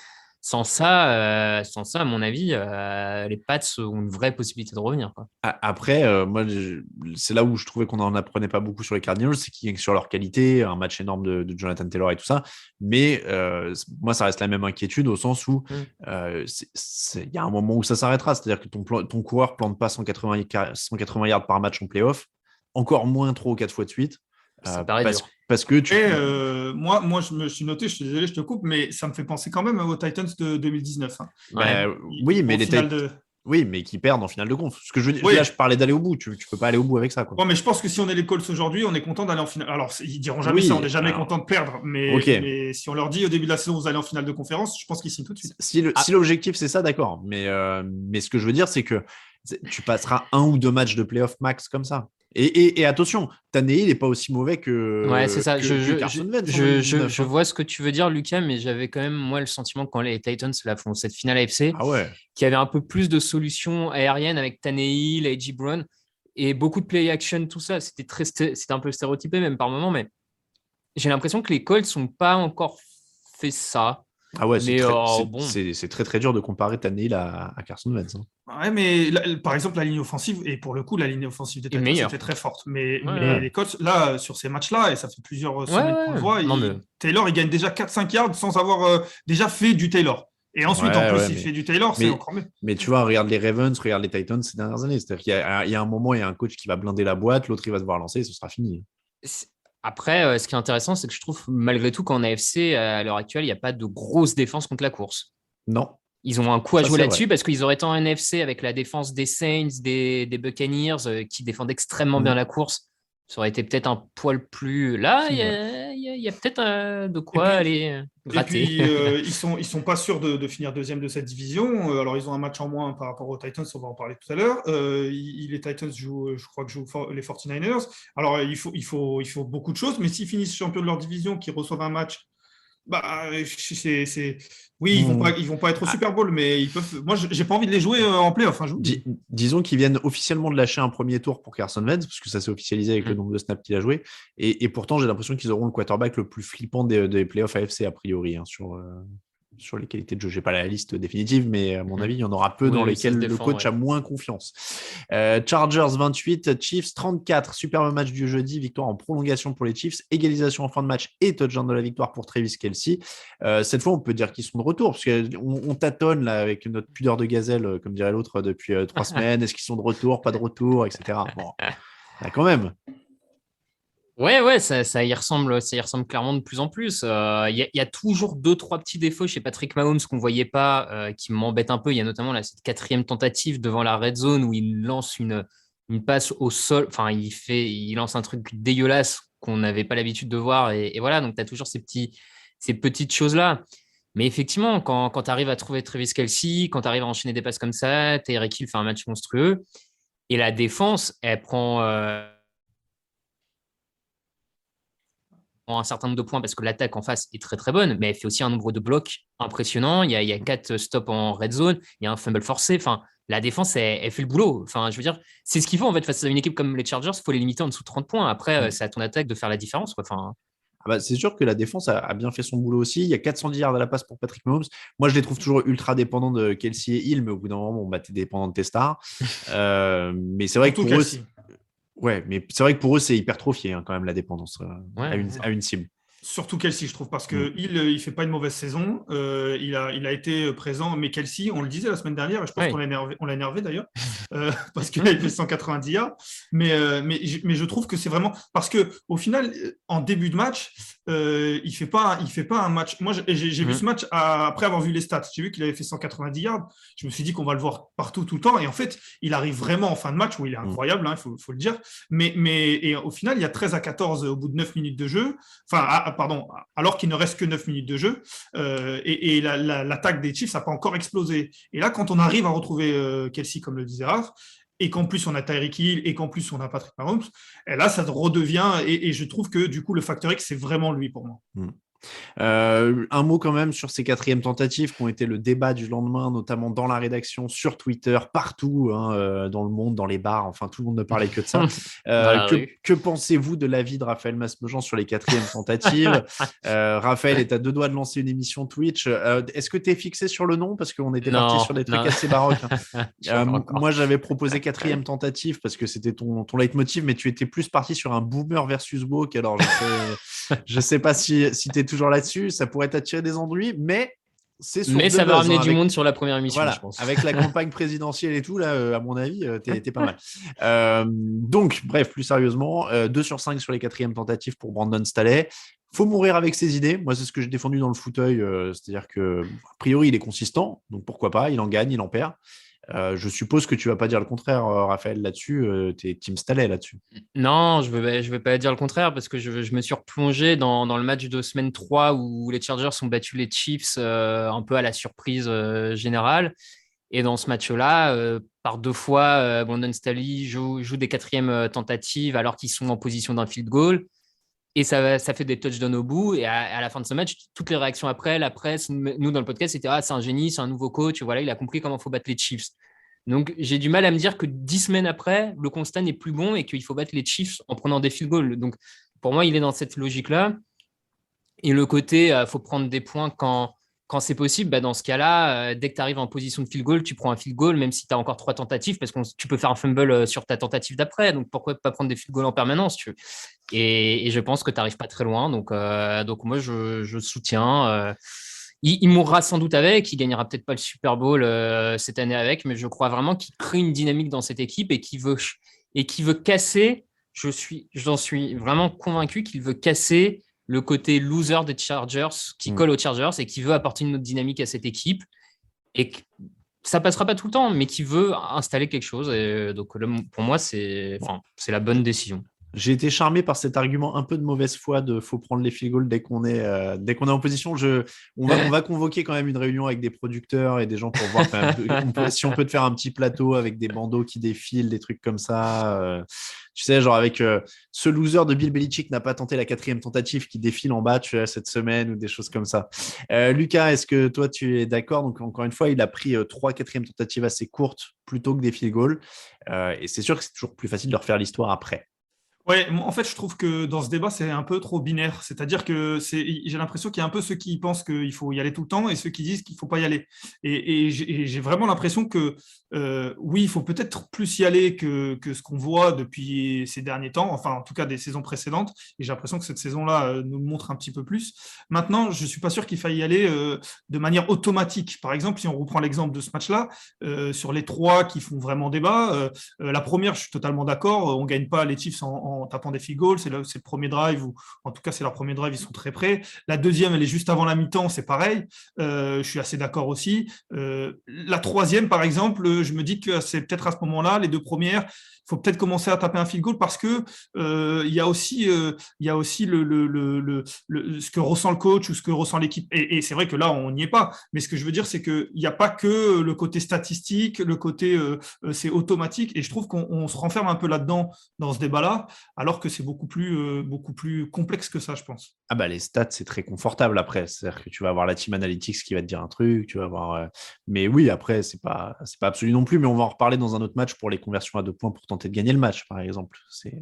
sans ça, à mon avis, les Pats ont une vraie possibilité de revenir, quoi. Après, moi, c'est là où je trouvais qu'on n'en apprenait pas beaucoup sur les Cardinals, c'est qu'ils sur leur qualité, un match énorme de Jonathan Taylor et tout ça. Mais moi, ça reste la même inquiétude au sens où il y a un moment où ça s'arrêtera. C'est-à-dire que ton coureur plante pas 180 yards par match en playoff, encore moins 3 ou 4 fois de suite. Ça paraît dur. Parce que tu. Moi, je me suis noté, je suis désolé, je te coupe, mais ça me fait penser quand même aux Titans de 2019. Hein. Oui, mais les Titans Oui, mais qui perdent en finale de conf. Ce que je veux dire, oui. Là, je parlais d'aller au bout. Tu peux pas aller au bout avec ça, quoi. Ouais, mais je pense que si on est les Colts aujourd'hui, on est content d'aller en finale. Alors, ils diront jamais ça, on n'est jamais content de perdre. Mais si on leur dit au début de la saison, vous allez en finale de conférence, je pense qu'ils signent tout de suite. Si l'objectif, c'est ça, d'accord. Mais ce que je veux dire, c'est que tu passeras 1 ou 2 matchs de playoff max comme ça. Et attention, Tannehill n'est pas aussi mauvais que, c'est ça. que Carson Wentz. Je vois ce que tu veux dire, Lucas, mais j'avais quand même, moi, le sentiment quand les Titans là, font cette finale AFC, qu'il y avait un peu plus de solutions aériennes avec Tannehill, A.J. Brown et beaucoup de play action, tout ça. C'était un peu stéréotypé même par moment, mais j'ai l'impression que les Colts n'ont pas encore fait ça. Ah ouais, c'est très très dur de comparer Tannehill à Carson Wentz. Hein. Ouais, mais par exemple, la ligne offensive, et pour le coup, la ligne offensive des Titans était très forte. Mais les Colts, là, sur ces matchs-là, et ça fait plusieurs semaines qu'on le voit, Taylor, il gagne déjà 4-5 yards sans avoir déjà fait du Taylor. Et ensuite, il fait du Taylor, c'est encore mieux. Mais tu vois, regarde les Ravens, regarde les Titans ces dernières années. C'est-à-dire qu'il y a un moment, il y a un coach qui va blinder la boîte, l'autre, il va se voir lancer et ce sera fini. Après, ce qui est intéressant, c'est que je trouve, malgré tout, qu'en AFC, à l'heure actuelle, il n'y a pas de grosse défense contre la course. Non. Ils ont un coup à jouer là-dessus parce qu'ils auraient été en NFC avec la défense des Saints, des Buccaneers, qui défendent extrêmement bien la course. Ça aurait été peut-être un poil plus... Là, il y a peut-être de quoi aller gratter. Et puis, ils sont pas sûrs de finir deuxième de cette division. Alors, ils ont un match en moins par rapport aux Titans, on va en parler tout à l'heure. Les Titans jouent les 49ers. Alors, il faut beaucoup de choses, mais s'ils finissent champions de leur division, qu'ils reçoivent un match, ils vont pas être au Super Bowl, mais ils peuvent. Moi, j'ai pas envie de les jouer en playoff. Disons qu'ils viennent officiellement de lâcher un premier tour pour Carson Wentz, parce que ça s'est officialisé avec le nombre de snaps qu'il a joué. Et pourtant, j'ai l'impression qu'ils auront le quarterback le plus flippant des playoffs AFC a priori sur les qualités de jeu. Je n'ai pas la liste définitive, mais à mon avis, il y en aura peu dans lesquels le coach a moins confiance. Chargers 28, Chiefs 34. Superbe match du jeudi, victoire en prolongation pour les Chiefs, égalisation en fin de match et touchdown de la victoire pour Travis Kelce. Cette fois, on peut dire qu'ils sont de retour, parce qu'on tâtonne là, avec notre pudeur de gazelle, comme dirait l'autre, depuis 3 semaines. Est-ce qu'ils sont de retour, pas de retour, etc. Bon, là, quand même. Ouais, ça y ressemble clairement de plus en plus. Il y a toujours 2-3 petits défauts chez Patrick Mahomes qu'on ne voyait pas, qui m'embêtent un peu. Il y a notamment cette 4e tentative devant la red zone où il lance une passe au sol. Enfin, il lance un truc dégueulasse qu'on n'avait pas l'habitude de voir. Et voilà, donc tu as toujours ces petites choses-là. Mais effectivement, quand tu arrives à trouver Travis Kelce, quand tu arrives à enchaîner des passes comme ça, Tyreek Hill fait un match monstrueux. Et la défense, elle prend... un certain nombre de points parce que l'attaque en face est très très bonne, mais elle fait aussi un nombre de blocs impressionnant. Il y a 4 stops en red zone, il y a un fumble forcé. Enfin, la défense, elle fait le boulot. Enfin, je veux dire, c'est ce qu'il faut en fait face à une équipe comme les Chargers. Il faut les limiter en dessous de 30 points. Après, c'est à ton attaque de faire la différence, quoi. Enfin, c'est sûr que la défense a bien fait son boulot aussi. Il y a 410 yards à la passe pour Patrick Mahomes. Moi, je les trouve toujours ultra dépendants de Kelce et Hill, mais au bout d'un moment, t'es dépendant de tes stars. Mais c'est vrai que pour eux, mais c'est vrai que pour eux, c'est hypertrophié quand même la dépendance à une cible. Surtout Kelce, je trouve, parce que il fait pas une mauvaise saison. Il a été présent, mais Kelce, on le disait la semaine dernière, et je pense qu'on l'a énervé d'ailleurs, parce qu'il a fait 190 yards. Mais je trouve que c'est vraiment parce que au final, en début de match, il fait pas un match. Moi, j'ai vu ce match après avoir vu les stats. J'ai vu qu'il avait fait 190 yards. Je me suis dit qu'on va le voir partout tout le temps. Et en fait, il arrive vraiment en fin de match où il est incroyable, il faut le dire. Mais au final, il y a 13-14 au bout de 9 minutes de jeu. Enfin, alors qu'il ne reste que 9 minutes de jeu. Et l'attaque des Chiefs n'a pas encore explosé. Et là, quand on arrive à retrouver Kelce, comme le disait Raph, et qu'en plus on a Tyreek Hill, et qu'en plus on a Patrick Mahomes, et là, ça redevient, et je trouve que du coup, le facteur X, c'est vraiment lui pour moi. Un mot quand même sur ces quatrièmes tentatives qui ont été le débat du lendemain, notamment dans la rédaction, sur Twitter, partout dans le monde, dans les bars, enfin tout le monde ne parlait que de ça. Que pensez-vous de l'avis de Raphaël Masmejean sur les quatrièmes tentatives? Raphaël est à 2 doigts de lancer une émission Twitch. Est-ce que tu es fixé sur le nom? Parce qu'on était parti sur des trucs assez baroques. Moi, j'avais proposé quatrième tentative parce que c'était ton leitmotiv, mais tu étais plus parti sur un boomer versus woke. Alors, je sais pas si tu es toujours là-dessus, ça pourrait t'attirer des ennuis, mais mais ça va ramener du monde sur la première émission, voilà, je pense. avec la campagne présidentielle et tout, là, à mon avis, t'es pas mal. Donc, bref, plus sérieusement, 2 sur 5 sur les quatrièmes tentatives pour Brandon Staley. Faut mourir avec ses idées. Moi, c'est ce que j'ai défendu dans le fauteuil. C'est-à-dire que, a priori, il est consistant, donc pourquoi pas, il en gagne, il en perd. Je suppose que tu vas pas dire le contraire, Raphaël, là-dessus. Tu es Team Staley là-dessus. Non, je vais pas dire le contraire parce que je me suis replongé dans le match de semaine 3 où les Chargers ont battu les Chiefs un peu à la surprise générale. Et dans ce match-là, par 2 fois, Brandon Staley joue des quatrièmes tentatives alors qu'ils sont en position d'un field goal. Et ça fait des touchdowns au bout. Et à la fin de ce match, toutes les réactions après, la presse, nous dans le podcast, c'était c'est un génie, c'est un nouveau coach. Voilà, il a compris comment il faut battre les Chiefs. Donc, j'ai du mal à me dire que 10 semaines après, le constat n'est plus bon et qu'il faut battre les Chiefs en prenant des field goals. Donc, pour moi, il est dans cette logique-là. Et le côté, faut prendre des points quand c'est possible. Dans ce cas-là, dès que tu arrives en position de field goal, tu prends un field goal, même si tu as encore 3 tentatives, parce que tu peux faire un fumble sur ta tentative d'après. Donc, pourquoi pas prendre des field goals en permanence, tu veux. Et je pense que tu n'arrives pas très loin. Donc moi, je soutiens. Il mourra sans doute avec, il gagnera peut-être pas le Super Bowl cette année avec, mais je crois vraiment qu'il crée une dynamique dans cette équipe et qu'il veut casser. J'en suis vraiment convaincu qu'il veut casser le côté loser des Chargers qui colle aux Chargers et qui veut apporter une autre dynamique à cette équipe et que ça passera pas tout le temps, mais qui veut installer quelque chose. Et donc pour moi, c'est la bonne décision. J'ai été charmé par cet argument un peu de mauvaise foi de faut prendre les field goals dès qu'on est en position. On va convoquer quand même une réunion avec des producteurs et des gens pour voir quand même, si on peut te faire un petit plateau avec des bandeaux qui défilent, des trucs comme ça. Tu sais, genre avec ce loser de Bill Belichick n'a pas tenté la quatrième tentative qui défile en bas, tu vois, cette semaine ou des choses comme ça. Lucas, est-ce que toi tu es d'accord? Donc encore une fois, il a pris 3 quatrièmes tentatives assez courtes plutôt que des field goals. Et c'est sûr que c'est toujours plus facile de refaire l'histoire après. Ouais, en fait, je trouve que dans ce débat, c'est un peu trop binaire. C'est-à-dire que j'ai l'impression qu'il y a un peu ceux qui pensent qu'il faut y aller tout le temps et ceux qui disent qu'il ne faut pas y aller. Et j'ai vraiment l'impression que oui, il faut peut-être plus y aller que ce qu'on voit depuis ces derniers temps, enfin en tout cas des saisons précédentes. Et j'ai l'impression que cette saison-là nous le montre un petit peu plus. Maintenant, je ne suis pas sûr qu'il faille y aller de manière automatique. Par exemple, si on reprend l'exemple de ce match-là, sur les 3 qui font vraiment débat, la première, je suis totalement d'accord, on ne gagne pas les Chiefs en tapant des field goals, c'est le premier drive, ou en tout cas c'est leur premier drive, ils sont très près. La deuxième, elle est juste avant la mi-temps, c'est pareil, je suis assez d'accord aussi. La troisième, par exemple, je me dis que c'est peut-être à ce moment-là, les 2 premières, il faut peut-être commencer à taper un field goal parce que il y a aussi ce que ressent le coach ou ce que ressent l'équipe. Et c'est vrai que là, on n'y est pas. Mais ce que je veux dire, c'est qu'il n'y a pas que le côté statistique, le côté c'est automatique. Et je trouve qu'on se renferme un peu là-dedans dans ce débat-là, alors que c'est beaucoup plus complexe que ça, je pense. Ah bah les stats, c'est très confortable après. C'est-à-dire que tu vas avoir la team analytics qui va te dire un truc, tu vas avoir. Mais oui, après, c'est pas absolu non plus. Mais on va en reparler dans un autre match pour les conversions à 2 points pour tenter de gagner le match, par exemple. C'est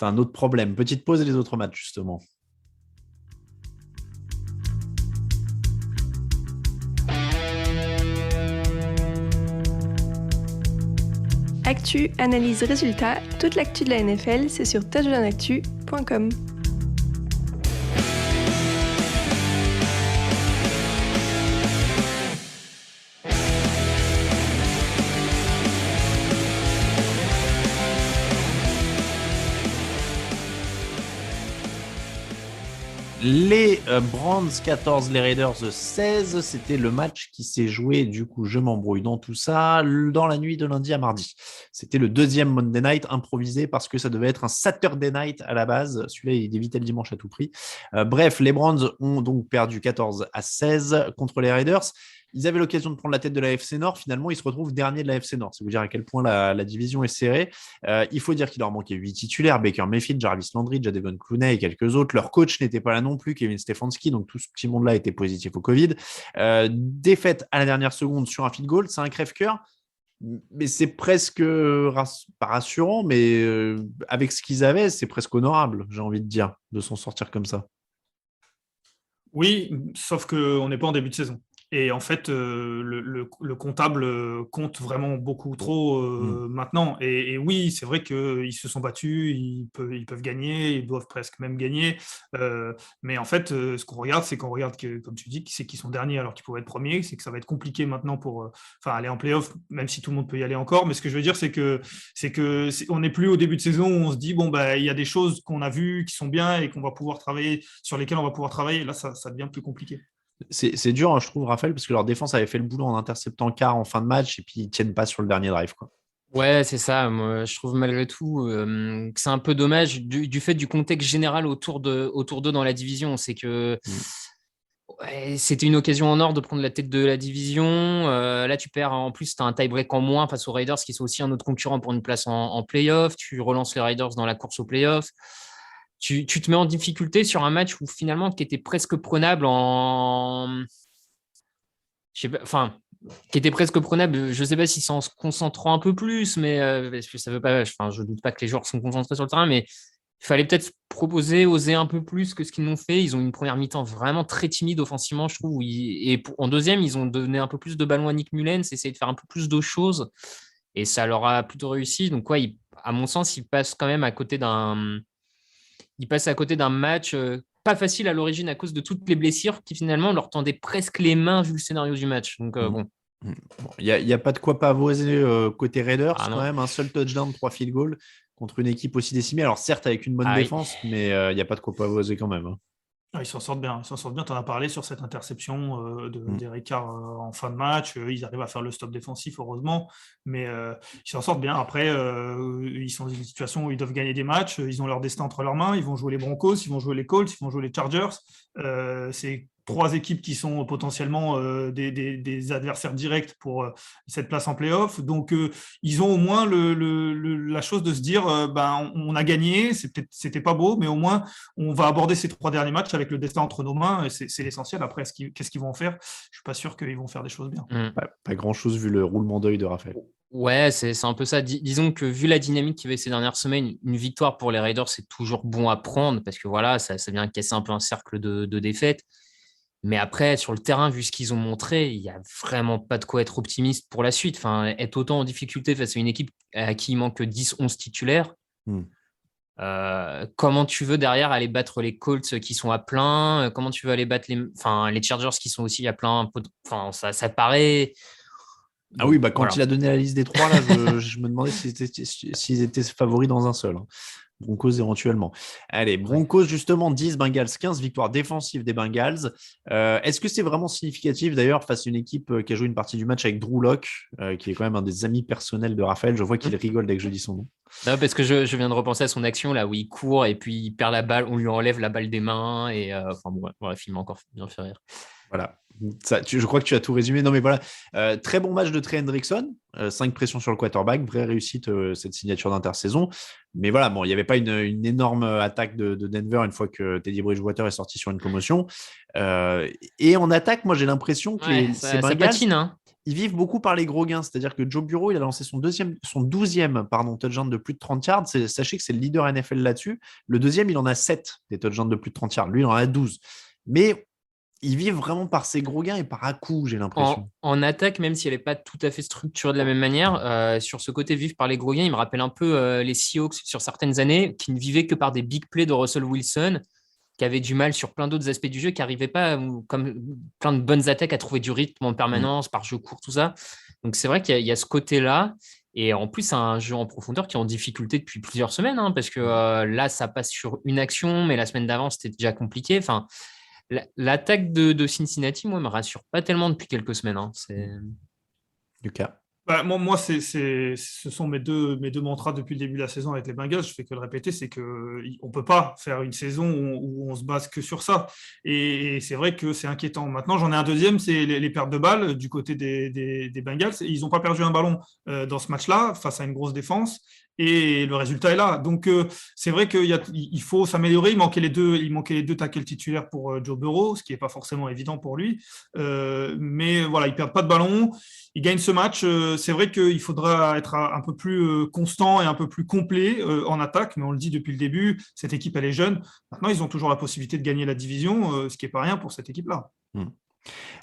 un autre problème. Petite pause et les autres matchs, justement. Actu, analyse, résultat, toute l'actu de la NFL, c'est sur touchdownactu.com. Les Browns 14, les Raiders 16, c'était le match qui s'est joué, du coup je m'embrouille dans tout ça, dans la nuit de lundi à mardi. C'était le 2e Monday Night improvisé parce que ça devait être un Saturday Night à la base, celui-là il évitait le dimanche à tout prix. Bref, les Browns ont donc perdu 14-16 contre les Raiders. ils avaient l'occasion de prendre la tête de la FC Nord. Finalement, ils se retrouvent dernier de la FC Nord. C'est vous dire à quel point la division est serrée. Il faut dire qu'il leur manquait 8 titulaires, Baker Mayfield, Jarvis Landry, Jadevon Clowney et quelques autres. Leur coach n'était pas là non plus, Kevin Stefanski. Donc tout ce petit monde-là était positif au Covid. Défaite à la dernière seconde sur un field goal, c'est un crève-cœur. Mais c'est presque pas rassurant, mais avec ce qu'ils avaient, c'est presque honorable, j'ai envie de dire, de s'en sortir comme ça. Oui, sauf qu'on n'est pas en début de saison. Et en fait, le comptable compte vraiment beaucoup trop maintenant. Et oui, c'est vrai qu'ils se sont battus, ils peuvent gagner, ils doivent presque même gagner. Mais en fait, ce qu'on regarde, c'est qu'on regarde que, comme tu dis, c'est qu'ils sont derniers alors qu'ils pourraient être premiers. C'est que ça va être compliqué maintenant pour aller en play-off, même si tout le monde peut y aller encore. Mais ce que je veux dire, c'est que on n'est plus au début de saison où on se dit bon bah il y a des choses qu'on a vues qui sont bien et qu'on va pouvoir travailler, sur lesquelles on va pouvoir travailler. Là, ça devient plus compliqué. C'est dur, hein, je trouve, Raphaël, parce que leur défense avait fait le boulot en interceptant quart en fin de match et puis ils tiennent pas sur le dernier drive, quoi. Ouais, c'est ça. Moi, je trouve malgré tout que c'est un peu dommage du fait du contexte général autour d'eux dans la division. C'est que ouais, c'était une occasion en or de prendre la tête de la division. Là, tu perds. En plus, tu as un tie-break en moins face aux Raiders qui sont aussi un autre concurrent pour une place en play-off. Tu relances les Raiders dans la course au play-off. Tu te mets en difficulté sur un match où finalement qui était presque prenable je sais pas, enfin, qui était presque prenable. Je ne sais pas si c'est en se concentrant un peu plus, mais parce que ça veut pas. Enfin, je doute pas que les joueurs sont concentrés sur le terrain, mais il fallait peut-être proposer, oser un peu plus que ce qu'ils l'ont fait. Ils ont eu une première mi-temps vraiment très timide offensivement, je trouve. En deuxième, ils ont donné un peu plus de ballon à Nick Mullens, essayé de faire un peu plus de choses, et ça leur a plutôt réussi. Donc, ouais, à mon sens, ils passent quand même à côté d'un match pas facile à l'origine à cause de toutes les blessures qui finalement leur tendaient presque les mains vu le scénario du match. Donc bon. Il n'y a pas de quoi pavoiser côté Raiders, Ah, quand non. même. Un seul touchdown, 3 field goals contre une équipe aussi décimée. Alors certes, avec une bonne Ah oui. défense, mais il n'y a pas de quoi pavoiser quand même, hein. Ah, ils s'en sortent bien. Ils s'en sortent bien. Tu en as parlé sur cette interception d'Eric Carr en fin de match. Ils arrivent à faire le stop défensif, heureusement. Mais ils s'en sortent bien. Après, ils sont dans une situation où ils doivent gagner des matchs. Ils ont leur destin entre leurs mains. Ils vont jouer les Broncos, ils vont jouer les Colts, ils vont jouer les Chargers. C'est 3 équipes qui sont potentiellement des adversaires directs pour cette place en play-off. Donc, ils ont au moins la chose de se dire on a gagné, c'était pas beau, mais au moins, on va aborder ces 3 derniers matchs avec le destin entre nos mains. Et c'est l'essentiel. Après, qu'est-ce qu'ils vont en faire? Je ne suis pas sûr qu'ils vont faire des choses bien. Pas grand-chose vu le roulement d'œil de Raphaël. Ouais, c'est un peu ça. Disons que vu la dynamique qu'il y avait ces dernières semaines, une victoire pour les Raiders, c'est toujours bon à prendre parce que voilà, ça vient casser un peu un cercle de défaites. Mais après, sur le terrain, vu ce qu'ils ont montré, il n'y a vraiment pas de quoi être optimiste pour la suite. Enfin, être autant en difficulté face à une équipe à qui il manque 10-11 titulaires, comment tu veux derrière aller battre les Colts qui sont à plein? Comment tu veux aller battre les Chargers qui sont aussi à plein? Enfin, ça paraît... Ah oui, quand voilà. il a donné la liste des 3, là, je me demandais s'ils étaient favoris dans un seul, hein. Broncos éventuellement. Allez, Broncos justement 10, Bengals 15, victoire défensive des Bengals. Est-ce que c'est vraiment significatif d'ailleurs face à une équipe qui a joué une partie du match avec Drew Lock, qui est quand même un des amis personnels de Raphaël? Je vois qu'il rigole dès que je dis son nom. Non, parce que je viens de repenser à son action là où il court et puis il perd la balle, on lui enlève la balle des mains et enfin bon, le film m'a encore bien fait rire. Voilà. Je crois que tu as tout résumé. Non, mais voilà. Très bon match de Trey Hendrickson. 5 pressions sur le quarterback. Vraie réussite, cette signature d'intersaison. Mais voilà, bon, il n'y avait pas une énorme attaque de Denver une fois que Teddy Bridgewater est sorti sur une commotion. Et en attaque, moi, j'ai l'impression que ces ça Bengals, patine, hein. ils vivent beaucoup par les gros gains. C'est-à-dire que Joe Burrow, il a lancé son 12e touchdown de plus de 30 yards. Sachez que c'est le leader NFL là-dessus. Le deuxième, il en a 7 des touchdowns de plus de 30 yards. Lui, il en a 12. Mais ils vivent vraiment par ces gros gains et par à-coups, j'ai l'impression. En attaque, même si elle n'est pas tout à fait structurée de la même manière, sur ce côté vif par les gros gains, il me rappelle un peu les Seahawks sur certaines années qui ne vivaient que par des big plays de Russell Wilson, qui avait du mal sur plein d'autres aspects du jeu, qui n'arrivait pas, comme plein de bonnes attaques, à trouver du rythme en permanence, par jeu court, tout ça. Donc c'est vrai qu'il y a ce côté-là. Et en plus, c'est un jeu en profondeur qui est en difficulté depuis plusieurs semaines, hein, parce que là, ça passe sur une action, mais la semaine d'avant, c'était déjà compliqué. Enfin, l'attaque de Cincinnati, moi, me rassure pas tellement depuis quelques semaines, hein. Lucas. Moi, ce sont mes deux mantras depuis le début de la saison avec les Bengals. Je fais que le répéter, c'est que on peut pas faire une saison où on se base que sur ça. Et c'est vrai que c'est inquiétant. Maintenant, j'en ai un deuxième, c'est les pertes de balles du côté des Bengals. Ils n'ont pas perdu un ballon dans ce match-là face à une grosse défense. Et le résultat est là. Donc, c'est vrai qu'il faut s'améliorer. Il manquait les deux tackles titulaires pour Joe Burrow, ce qui n'est pas forcément évident pour lui. Mais voilà, ils ne perdent pas de ballon. Ils gagnent ce match. C'est vrai qu'il faudra être un peu plus constant et un peu plus complet en attaque. Mais on le dit depuis le début, cette équipe, elle est jeune. Maintenant, ils ont toujours la possibilité de gagner la division, ce qui n'est pas rien pour cette équipe-là.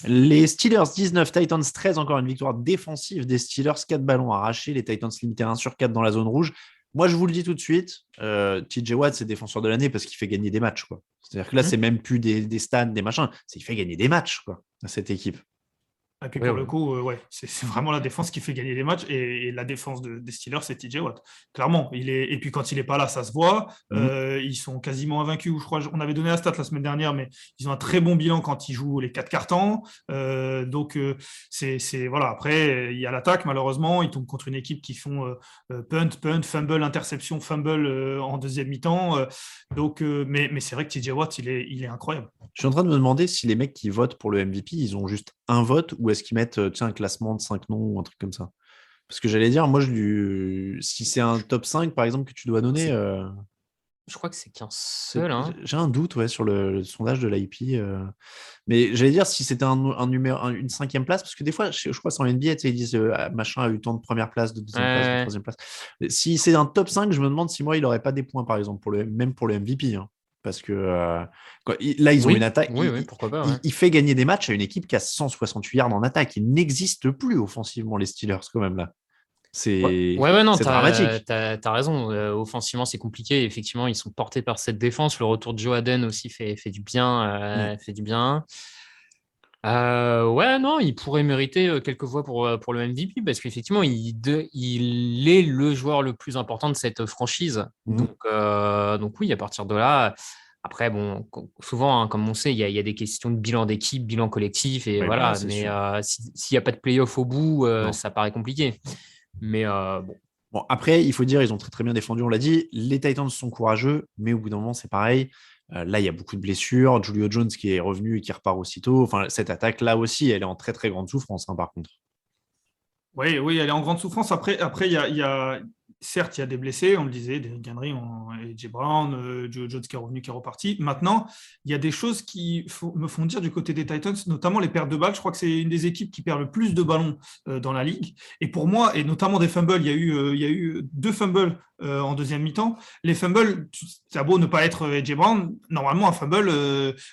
Les Steelers 19, Titans 13, encore une victoire défensive des Steelers, 4 ballons arrachés, les Titans limités 1 sur 4 dans la zone rouge. Moi, je vous le dis tout de suite, TJ Watt, c'est défenseur de l'année parce qu'il fait gagner des matchs, quoi. C'est-à-dire que là, c'est même plus des stats, des machins, c'est qu'il fait gagner des matchs, quoi, à cette équipe. Et puis pour le coup, c'est vraiment la défense qui fait gagner les matchs. Et la défense des Steelers, c'est TJ Watt. Clairement. Et puis quand il n'est pas là, ça se voit. Ils sont quasiment invaincus. Je crois on avait donné la stat la semaine dernière, mais ils ont un très bon bilan quand ils jouent les 4 cartons. Donc, voilà. Après, il y a l'attaque, malheureusement. Ils tombent contre une équipe qui font punt, fumble, interception, fumble en deuxième mi-temps. Mais c'est vrai que TJ Watt, il est incroyable. Je suis en train de me demander si les mecs qui votent pour le MVP, ils ont juste un vote ou est-ce qu'ils mettent un classement de 5 noms ou un truc comme ça. Parce que j'allais dire, moi, si c'est un top 5, par exemple, que tu dois donner... Je crois que c'est qu'un seul. J'ai un doute sur le sondage de l'IP. Mais j'allais dire, si c'était une 5e place, parce que des fois, je crois que c'est en NBA, ils disent machin a eu tant de première place, de deuxième place, de troisième place. Si c'est un top 5, je me demande si moi, il n'aurait pas des points, par exemple, même pour le MVP. Parce que là, ils ont une attaque. Pourquoi pas, il fait gagner des matchs à une équipe qui a 168 yards en attaque. Il n'existe plus offensivement, les Steelers, quand même, là. C'est dramatique. T'as raison. Offensivement, c'est compliqué. Effectivement, ils sont portés par cette défense. Le retour de Joe Aden aussi fait du bien. Fait du bien. Il pourrait mériter quelques voix pour le MVP parce qu'effectivement, il est le joueur le plus important de cette franchise. Donc oui, à partir de là. Après, bon, souvent, comme on sait, il y a des questions de bilan d'équipe, bilan collectif, et voilà. Mais s'il n'y a pas de play-off au bout, ça paraît compliqué. Mais bon, après, il faut dire, ils ont très très bien défendu, on l'a dit. Les Titans sont courageux, mais au bout d'un moment, c'est pareil. Là, il y a beaucoup de blessures. Julio Jones qui est revenu et qui repart aussitôt. Enfin, cette attaque, là aussi, elle est en très très grande souffrance, par contre. Oui, elle est en grande souffrance. Après, certes, il y a des blessés, on le disait, Derrick Henry, AJ Brown, Joe Jones qui est revenu, qui est reparti. Maintenant, il y a des choses qui me font dire du côté des Titans, notamment les pertes de balles. Je crois que c'est une des équipes qui perd le plus de ballons dans la ligue. Et pour moi, et notamment des fumbles, il y a eu 2 fumbles en deuxième mi-temps. Les fumbles, ça a beau ne pas être AJ Brown, normalement, un fumble,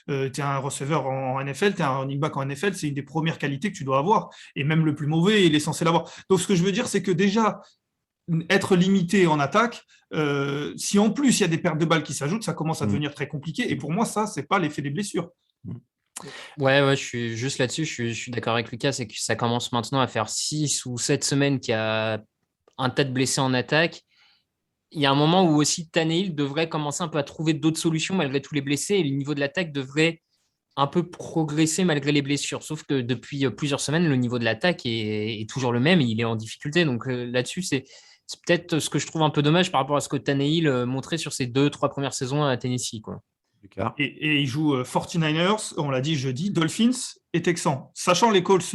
tu es un receveur en NFL, tu es un running back en NFL, c'est une des premières qualités que tu dois avoir. Et même le plus mauvais, il est censé l'avoir. Donc, ce que je veux dire, c'est que déjà, être limité en attaque, si en plus il y a des pertes de balles qui s'ajoutent, ça commence à devenir très compliqué. Et pour moi, ça, c'est pas l'effet des blessures. Ouais, je suis juste là-dessus, je suis d'accord avec Lucas, c'est que ça commence maintenant à faire 6 ou 7 semaines qu'il y a un tas de blessés en attaque. Il y a un moment où aussi Tannehill devrait commencer un peu à trouver d'autres solutions malgré tous les blessés et le niveau de l'attaque devrait un peu progresser malgré les blessures. Sauf que depuis plusieurs semaines, le niveau de l'attaque est toujours le même et il est en difficulté. Donc là-dessus, c'est peut-être ce que je trouve un peu dommage par rapport à ce que Tannehill montrait sur ses 2-3 premières saisons à Tennessee, quoi. Et il joue 49ers, on l'a dit jeudi, Dolphins et Texans. Sachant les Colts,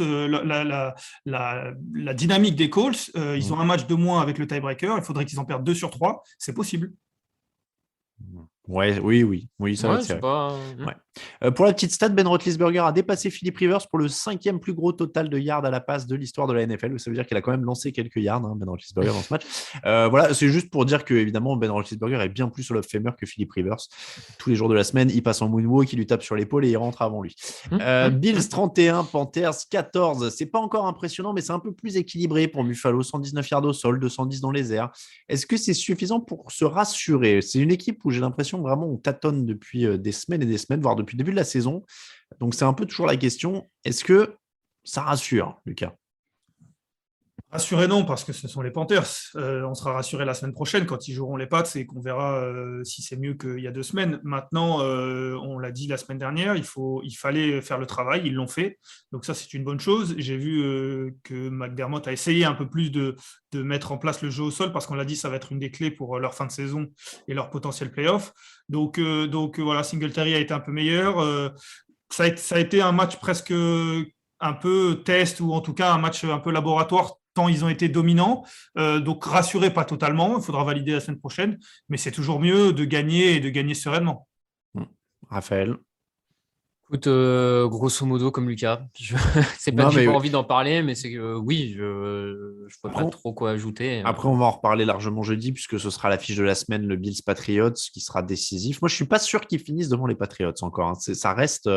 la dynamique des Colts, ils ont un match de moins avec le tiebreaker, il faudrait qu'ils en perdent 2 sur 3, c'est possible. Oui, ça va tirer. Pour la petite stat, Ben Roethlisberger a dépassé Philip Rivers pour le 5e plus gros total de yards à la passe de l'histoire de la NFL. Ça veut dire qu'il a quand même lancé quelques yards, Ben Roethlisberger, dans ce match. Voilà, c'est juste pour dire que évidemment Ben Roethlisberger est bien plus sur le Famer que Philip Rivers. Tous les jours de la semaine, il passe en moonwalk, il lui tape sur l'épaule et il rentre avant lui. Bills 31, Panthers 14. C'est pas encore impressionnant, mais c'est un peu plus équilibré pour Buffalo. 119 yards au sol, 210 dans les airs. Est-ce que c'est suffisant pour se rassurer? C'est une équipe où j'ai l'impression vraiment on tâtonne depuis des semaines et des semaines, voire depuis le début de la saison. Donc, c'est un peu toujours la question. Est-ce que ça rassure, Lucas? Rassuré non, parce que ce sont les Panthers. On sera rassuré la semaine prochaine quand ils joueront les Pats et qu'on verra si c'est mieux qu'il y a 2 semaines. Maintenant, on l'a dit la semaine dernière, il fallait faire le travail, ils l'ont fait. Donc ça, c'est une bonne chose. J'ai vu que McDermott a essayé un peu plus de mettre en place le jeu au sol, parce qu'on l'a dit, ça va être une des clés pour leur fin de saison et leur potentiel playoff. Donc voilà, Singletary a été un peu meilleur. Ça a été un match presque un peu test, ou en tout cas un match un peu laboratoire, tant ils ont été dominants. Donc rassuré, pas totalement, il faudra valider la semaine prochaine, mais c'est toujours mieux de gagner et de gagner sereinement. Raphaël. Écoute, grosso modo, comme Lucas. C'est pas Non, que j'ai mais pas envie d'en parler, mais c'est que oui, je vois pas Après- trop quoi ajouter. Après, on va en reparler largement jeudi, puisque ce sera l'affiche de la semaine, le Bills Patriots, qui sera décisif. Moi, je suis pas sûr qu'ils finissent devant les Patriots encore, hein. Ça reste,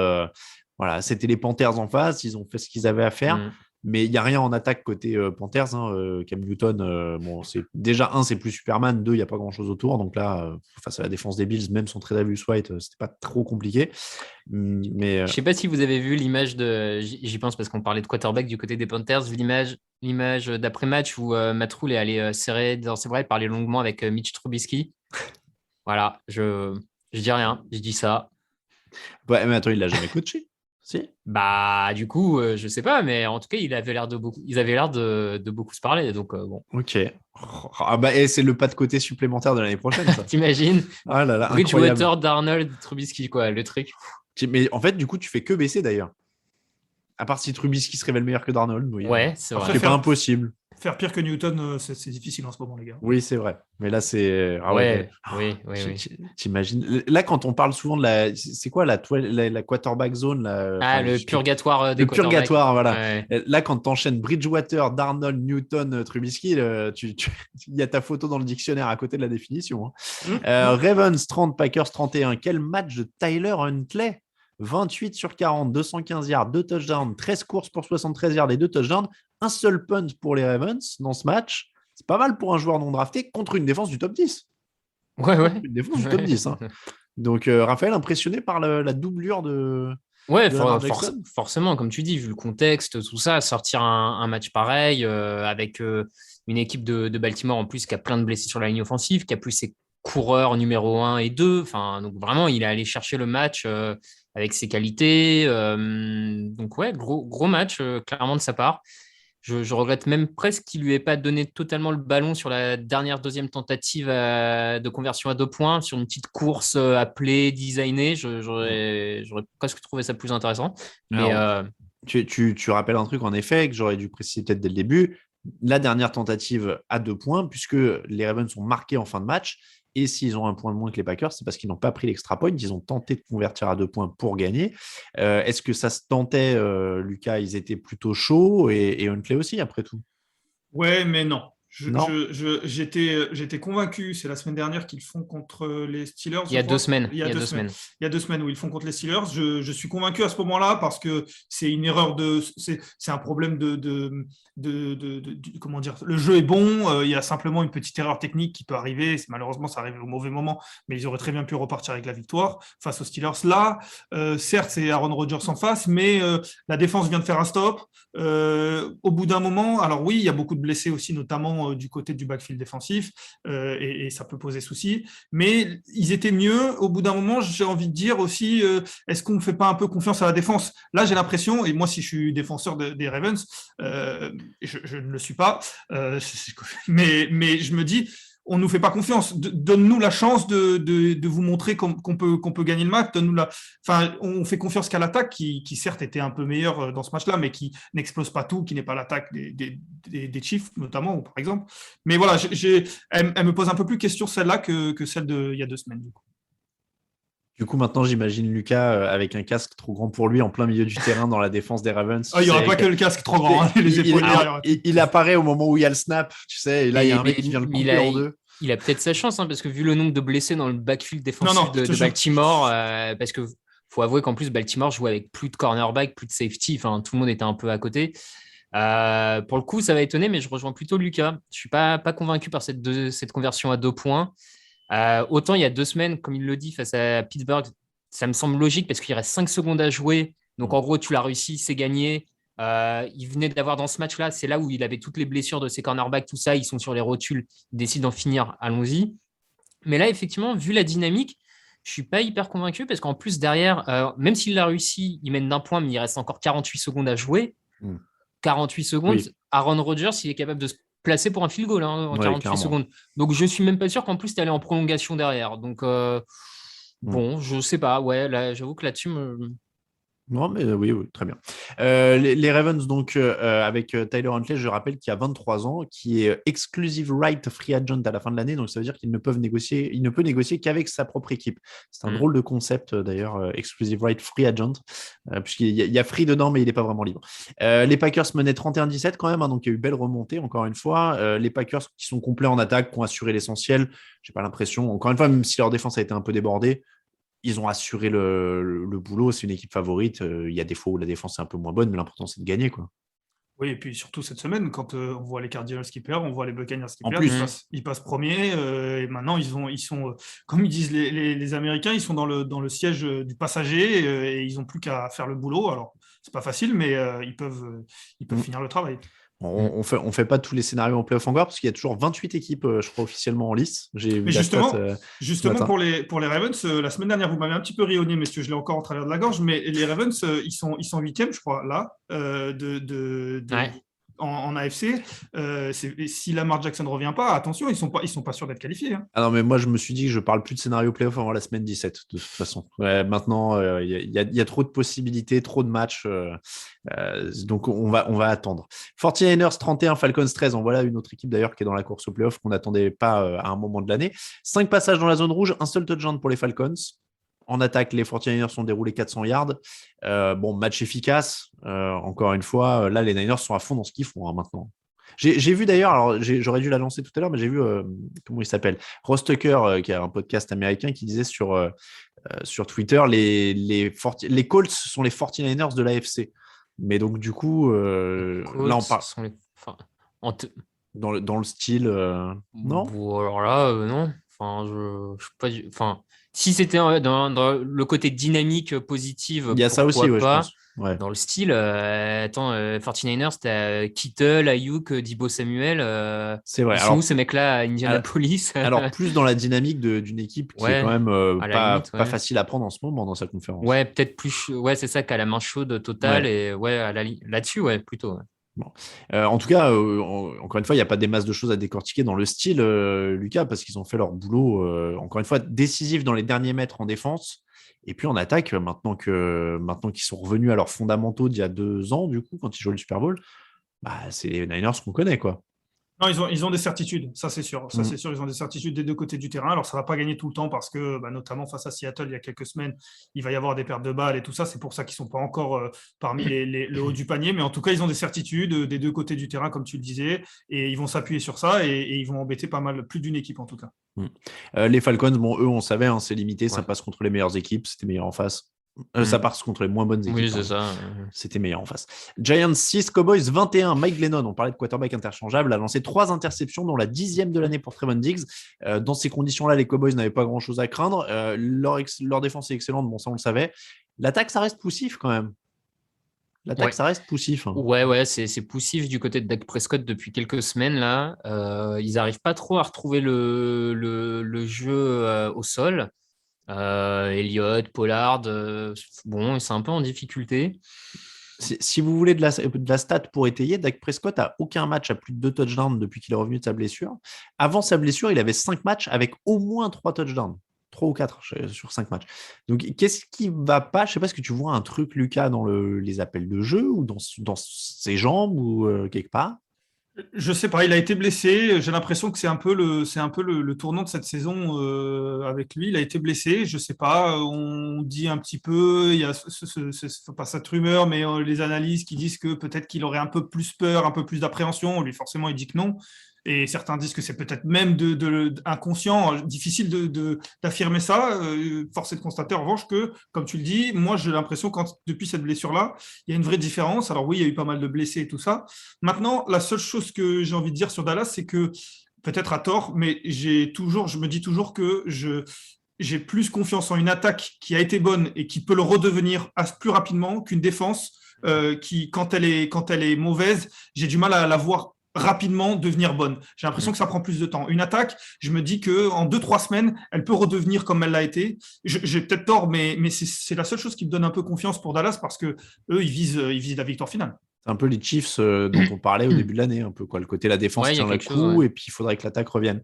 voilà, c'était les Panthers en face, ils ont fait ce qu'ils avaient à faire. Mm. Mais il n'y a rien en attaque côté Panthers, hein. Cam Newton, bon, c'est déjà c'est plus Superman, deux, il n'y a pas grand-chose autour. Donc là, face à la défense des Bills, même sans Tredavious White, c'était pas trop compliqué. Mais Je sais pas si vous avez vu l'image de. J'y pense parce qu'on parlait de quarterback du côté des Panthers. L'image d'après-match où Matt Rhule est allé serrer dans ses bras et parler longuement avec Mitch Trubisky. Voilà, je dis rien, je dis ça. ouais, mais attends, il l'a jamais coaché. Si. Bah, du coup, je sais pas, mais en tout cas, ils avaient l'air de beaucoup se parler. Donc, bon, Ok. Ah bah, et c'est le pas de côté supplémentaire de l'année prochaine, ça. t'imagines? Ah là là, incroyable. Bridgewater, Darnold, Trubisky, quoi, le truc. Mais en fait, du coup, tu fais que baisser d'ailleurs. À part si Trubisky se révèle meilleur que Darnold. Oui. Ouais, c'est Après, vrai. C'est pas impossible. Faire pire que Newton, c'est difficile en ce moment, les gars. Oui, c'est vrai. Mais là, c'est. Ah Ouais, ouais. oui. T'imagines. Là, quand on parle souvent de la. C'est quoi la quarterback zone là, Ah, le purgatoire des Le purgatoire, voilà. Ouais. Là, quand tu enchaînes Bridgewater, Darnold, Newton, Trubisky, il y a ta photo dans le dictionnaire à côté de la définition, hein. Ravens 30, Packers 31. Quel match de Tyler Huntley! 28 sur 40, 215 yards, 2 touchdowns, 13 courses pour 73 yards et 2 touchdowns. Un seul punt pour les Ravens dans ce match. C'est pas mal pour un joueur non drafté contre une défense du top 10. Ouais. Une défense du top 10. Hein. Donc, Raphaël, impressionné par la doublure de. Ouais, de Lamar Jackson. forcément, comme tu dis, vu le contexte, tout ça, sortir un match pareil avec une équipe de Baltimore en plus qui a plein de blessés sur la ligne offensive, qui a plus ses coureurs numéro 1 et 2. Enfin, donc vraiment, il est allé chercher le match avec ses qualités. Donc ouais, gros match, clairement de sa part. Je regrette même presque qu'il lui ait pas donné totalement le ballon sur la deuxième tentative de conversion à 2 points, sur une petite course appelée, designée. J'aurais presque trouvé ça plus intéressant. Mais Tu rappelles un truc, en effet, que j'aurais dû préciser peut-être dès le début. La dernière tentative à 2 points, puisque les Ravens sont marqués en fin de match. Et s'ils ont un point de moins que les Packers, c'est parce qu'ils n'ont pas pris l'extra point. Ils ont tenté de convertir à 2 points pour gagner. Est-ce que ça se tentait, Lucas? Ils étaient plutôt chauds et Huntley aussi, après tout. Ouais, mais non. Non. J'étais convaincu, c'est la semaine dernière qu'ils font contre les Steelers. il y a je crois. 2 semaines. Il y a 2 semaines. Il y a 2 semaines où ils font contre les Steelers. Je suis convaincu à ce moment-là parce que c'est une erreur c'est un problème comment dire. Le jeu est bon. Il y a simplement une petite erreur technique qui peut arriver. Malheureusement, ça arrive au mauvais moment, mais ils auraient très bien pu repartir avec la victoire face aux Steelers. Là, certes, c'est Aaron Rodgers en face, mais la défense vient de faire un stop. Au bout d'un moment, alors oui, il y a beaucoup de blessés aussi, notamment du côté du backfield défensif, et ça peut poser souci, mais ils étaient mieux. Au bout d'un moment, j'ai envie de dire aussi, est-ce qu'on ne fait pas un peu confiance à la défense? Là, j'ai l'impression, et moi, si je suis défenseur des Ravens, je ne le suis pas, mais je me dis, on ne nous fait pas confiance. Donne-nous la chance de vous montrer qu'on peut gagner le match. Enfin, on fait confiance qu'à l'attaque, qui certes était un peu meilleure dans ce match-là, mais qui n'explose pas tout, qui n'est pas l'attaque des Chiefs, notamment, par exemple. Mais voilà, elle me pose un peu plus question celle-là que celle d'il y a 2 semaines. Du coup, maintenant, j'imagine Lucas avec un casque trop grand pour lui en plein milieu du terrain dans la défense des Ravens. Il n'y aura pas que le casque trop grand, hein, les épaules. Il apparaît au moment où il y a le snap, tu sais, et là, il y a un mec qui vient le couper en deux. Il a peut-être sa chance, hein, parce que vu le nombre de blessés dans le backfield défensif de Baltimore, parce que faut avouer qu'en plus, Baltimore jouait avec plus de cornerback, plus de safety, enfin, tout le monde était un peu à côté. Pour le coup, ça va étonner, mais je rejoins plutôt Lucas. Je ne suis pas convaincu par cette conversion à 2 points. Autant il y a 2 semaines, comme il le dit, face à Pittsburgh, ça me semble logique parce qu'il reste 5 secondes à jouer. Donc en gros, tu l'as réussi, c'est gagné. Il venait d'avoir dans ce match-là, c'est là où il avait toutes les blessures de ses cornerbacks, tout ça. Ils sont sur les rotules, ils décident d'en finir. Allons-y. Mais là, effectivement, vu la dynamique, je ne suis pas hyper convaincu parce qu'en plus, derrière, même s'il l'a réussi, il mène d'un point, mais il reste encore 48 secondes à jouer. 48 secondes, Oui. Aaron Rodgers, il est capable de se placer pour un field goal en Ouais, 48 clairement. secondes. Donc, je ne suis même pas sûr qu'en plus, tu allais en prolongation derrière. Donc, bon, je ne sais pas. Ouais, là, j'avoue que là-dessus, Non, mais oui, très bien. Les Ravens, donc, avec Tyler Huntley, je rappelle qu'il a 23 ans, qui est exclusive right free agent à la fin de l'année, donc ça veut dire qu'il ne peut négocier qu'avec sa propre équipe. C'est un drôle de concept, d'ailleurs, exclusive right free agent, puisqu'il y a free dedans, mais il n'est pas vraiment libre. Les Packers menaient 31-17 quand même, hein, donc il y a eu belle remontée, encore une fois. Les Packers qui sont complets en attaque, qui ont assuré l'essentiel, j'ai pas l'impression, encore une fois, même si leur défense a été un peu débordée, ils ont assuré le boulot. C'est une équipe favorite. Il y a des fois où la défense est un peu moins bonne, mais l'important, c'est de gagner, quoi. Oui, et puis surtout cette semaine, quand on voit les Cardinals qui perdent, on voit les Buccaneers qui En perdent, plus. ils passent premiers, et maintenant ils sont, comme ils disent les Américains, ils sont dans le siège du passager, et ils n'ont plus qu'à faire le boulot. Alors, c'est pas facile, mais ils peuvent finir le travail. On fait pas tous les scénarios en playoff encore parce qu'il y a toujours 28 équipes, je crois, officiellement en lice. J'ai vu Mais la justement, stat, justement matin. pour les Ravens, la semaine dernière, vous m'avez un petit peu rayonné, messieurs, je l'ai encore en travers de la gorge, mais les Ravens, ils sont 8e, je crois, là, Ouais. en AFC. Si Lamar Jackson ne revient pas, attention, ils sont pas sûrs d'être qualifiés. Hein. Ah non, mais moi, je me suis dit que je parle plus de scénario playoff avant la semaine 17, de toute façon. Ouais, maintenant, il y a trop de possibilités, trop de matchs. Donc, on va attendre. 49ers 31, Falcons 13. En voilà une autre équipe d'ailleurs qui est dans la course au playoff qu'on n'attendait pas à un moment de l'année. 5 passages dans la zone rouge, un seul touchdown pour les Falcons. En attaque, les 49ers sont déroulés 400 yards. Bon, match efficace. Encore une fois, là, les Niners sont à fond dans ce qu'ils font, hein, maintenant. J'ai vu d'ailleurs, alors j'aurais dû la lancer tout à l'heure, mais j'ai vu, comment il s'appelle, Ross Tucker, qui a un podcast américain, qui disait sur Twitter, les Colts sont les 49ers de l'AFC. Mais donc, du coup, là, on parle dans le style. Non. Bon, alors là, non. Enfin, je sais pas. Enfin, si c'était dans le côté dynamique positive, Il y a ça aussi, pourquoi ouais, pas. je pense. Ouais. Dans le style, 49ers, t'as Kittle, Ayuk, Deebo Samuel. C'est vrai. Ils sont Alors, où ces mecs-là à Indianapolis? alors, plus dans la dynamique d'une équipe qui est quand même à la pas limite, ouais. facile à prendre en ce moment dans sa conférence. Ouais, peut-être plus. Ouais, c'est ça, qu'à la main chaude totale. Ouais. Et ouais, là-dessus, ouais, plutôt. Ouais. Bon. En tout cas, encore une fois, il n'y a pas des masses de choses à décortiquer dans le style, Lucas, parce qu'ils ont fait leur boulot, encore une fois, décisif dans les derniers mètres en défense. Et puis en attaque, maintenant qu'ils sont revenus à leurs fondamentaux d'il y a 2 ans, du coup, quand ils jouaient le Super Bowl, bah, c'est les Niners qu'on connaît, quoi. Non, ils ont des certitudes, ça c'est sûr. Ça, c'est sûr, ils ont des certitudes des deux côtés du terrain. Alors, ça ne va pas gagner tout le temps parce que, notamment face à Seattle, il y a quelques semaines, il va y avoir des pertes de balles et tout ça. C'est pour ça qu'ils ne sont pas encore parmi le haut du panier. Mais en tout cas, ils ont des certitudes des deux côtés du terrain, comme tu le disais. Et ils vont s'appuyer sur ça et ils vont embêter pas mal, plus d'une équipe en tout cas. Les Falcons, bon, eux, on savait, hein, c'est limité. Ça Ouais. passe contre les meilleures équipes. C'était meilleur en face. Ça passe contre les moins bonnes équipes. Oui, c'est pardon. ça. C'était meilleur en face. Giants 6, Cowboys 21. Mike Glennon, on parlait de quarterback interchangeable, a lancé 3 interceptions, dont la 10e de l'année pour Trevon Diggs. Dans ces conditions-là, les Cowboys n'avaient pas grand-chose à craindre. Leur défense est excellente, bon, ça on le savait. L'attaque, ça reste poussif quand même. Ouais. Ça reste poussif. Hein. Ouais, c'est poussif du côté de Dak Prescott depuis quelques semaines là. Ils n'arrivent pas trop à retrouver le jeu au sol. Elliott, Pollard, bon, c'est un peu en difficulté. Si vous voulez de la stat pour étayer, Dak Prescott a aucun match à plus de 2 touchdowns depuis qu'il est revenu de sa blessure. Avant sa blessure, il avait 5 matchs avec au moins 3 touchdowns. 3 ou 4 sur 5 matchs. Donc, qu'est-ce qui ne va pas? Je ne sais pas, est-ce que tu vois un truc, Lucas, dans les appels de jeu ou dans ses jambes ou quelque part? Je sais pas, il a été blessé. J'ai l'impression que c'est un peu le tournant de cette saison avec lui. Il a été blessé. Je sais pas. On dit un petit peu, il y a pas cette rumeur, mais les analyses qui disent que peut-être qu'il aurait un peu plus peur, un peu plus d'appréhension. Lui, forcément, il dit que non. Et certains disent que c'est peut-être même inconscient, difficile d'affirmer ça. Force est de constater en revanche que, comme tu le dis, moi j'ai l'impression que depuis cette blessure-là, il y a une vraie différence. Alors oui, il y a eu pas mal de blessés et tout ça. Maintenant, la seule chose que j'ai envie de dire sur Dallas, c'est que, peut-être à tort, mais je me dis toujours que j'ai plus confiance en une attaque qui a été bonne et qui peut le redevenir plus rapidement qu'une défense qui, quand elle est mauvaise, j'ai du mal à la voir rapidement devenir bonne. J'ai l'impression que ça prend plus de temps. Une attaque, je me dis qu'en 2-3 semaines, elle peut redevenir comme elle l'a été. J'ai peut-être tort, mais c'est la seule chose qui me donne un peu confiance pour Dallas parce que eux, ils visent la victoire finale. C'est un peu les Chiefs dont on parlait au début de l'année, un peu quoi. Le côté la défense Ouais, il y a tient le quelque coup, chose, ouais. et puis il faudrait que l'attaque revienne.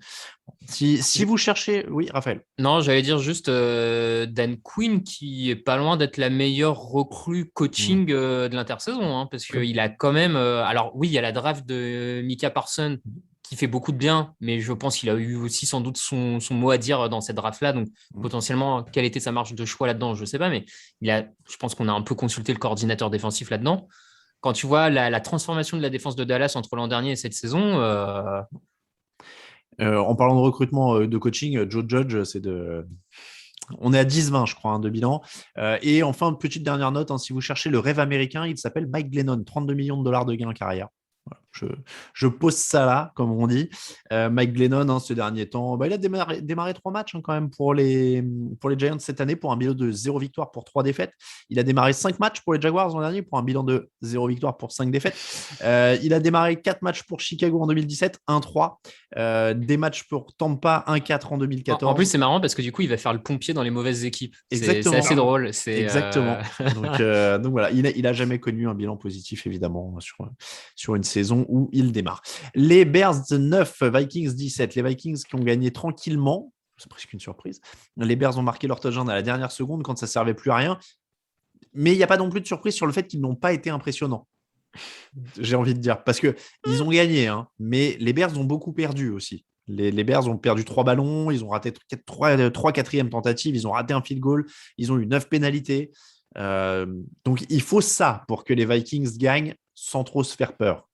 Si vous cherchez, oui, Raphaël. Non, j'allais dire juste Dan Quinn qui est pas loin d'être la meilleure recrue coaching de l'intersaison, hein, parce qu'il a quand même. Alors oui, il y a la draft de Micah Parsons qui fait beaucoup de bien, mais je pense qu'il a eu aussi sans doute son mot à dire dans cette draft-là. Donc potentiellement, quelle était sa marge de choix là-dedans, je ne sais pas, mais je pense qu'on a un peu consulté le coordinateur défensif là-dedans. Quand tu vois la transformation de la défense de Dallas entre l'an dernier et cette saison. En parlant de recrutement, de coaching, Joe Judge, on est à 10-20, je crois, hein, de bilan. Et enfin, petite dernière note, hein, si vous cherchez le rêve américain, il s'appelle Mike Glennon, 32 millions de dollars de gains carrière. Voilà, je pose ça là, comme on dit. Mike Glennon, hein, ce dernier temps, il a démarré 3 matchs, hein, quand même pour les Giants cette année, pour un bilan de 0 victoire pour 3 défaites. Il a démarré 5 matchs pour les Jaguars l'an dernier pour un bilan de 0 victoire pour 5 défaites. Il a démarré 4 matchs pour Chicago en 2017, 1-3. Des matchs pour Tampa, 1-4 en 2014. En plus, c'est marrant parce que du coup, il va faire le pompier dans les mauvaises équipes. Exactement. C'est assez drôle. Exactement. Donc voilà, il n'a jamais connu un bilan positif, évidemment, sur une saison où il démarre. Les Bears 9, Vikings 17. Les Vikings qui ont gagné tranquillement, c'est presque une surprise. Les Bears ont marqué leur touchdown à la dernière seconde quand ça ne servait plus à rien. Mais il n'y a pas non plus de surprise sur le fait qu'ils n'ont pas été impressionnants. J'ai envie de dire. Parce qu'ils ont gagné, hein, mais les Bears ont beaucoup perdu aussi. Les Bears ont perdu 3 ballons, ils ont raté 3 quatrièmes tentatives, ils ont raté un field goal, ils ont eu 9 pénalités. Donc il faut ça pour que les Vikings gagnent sans trop se faire peur.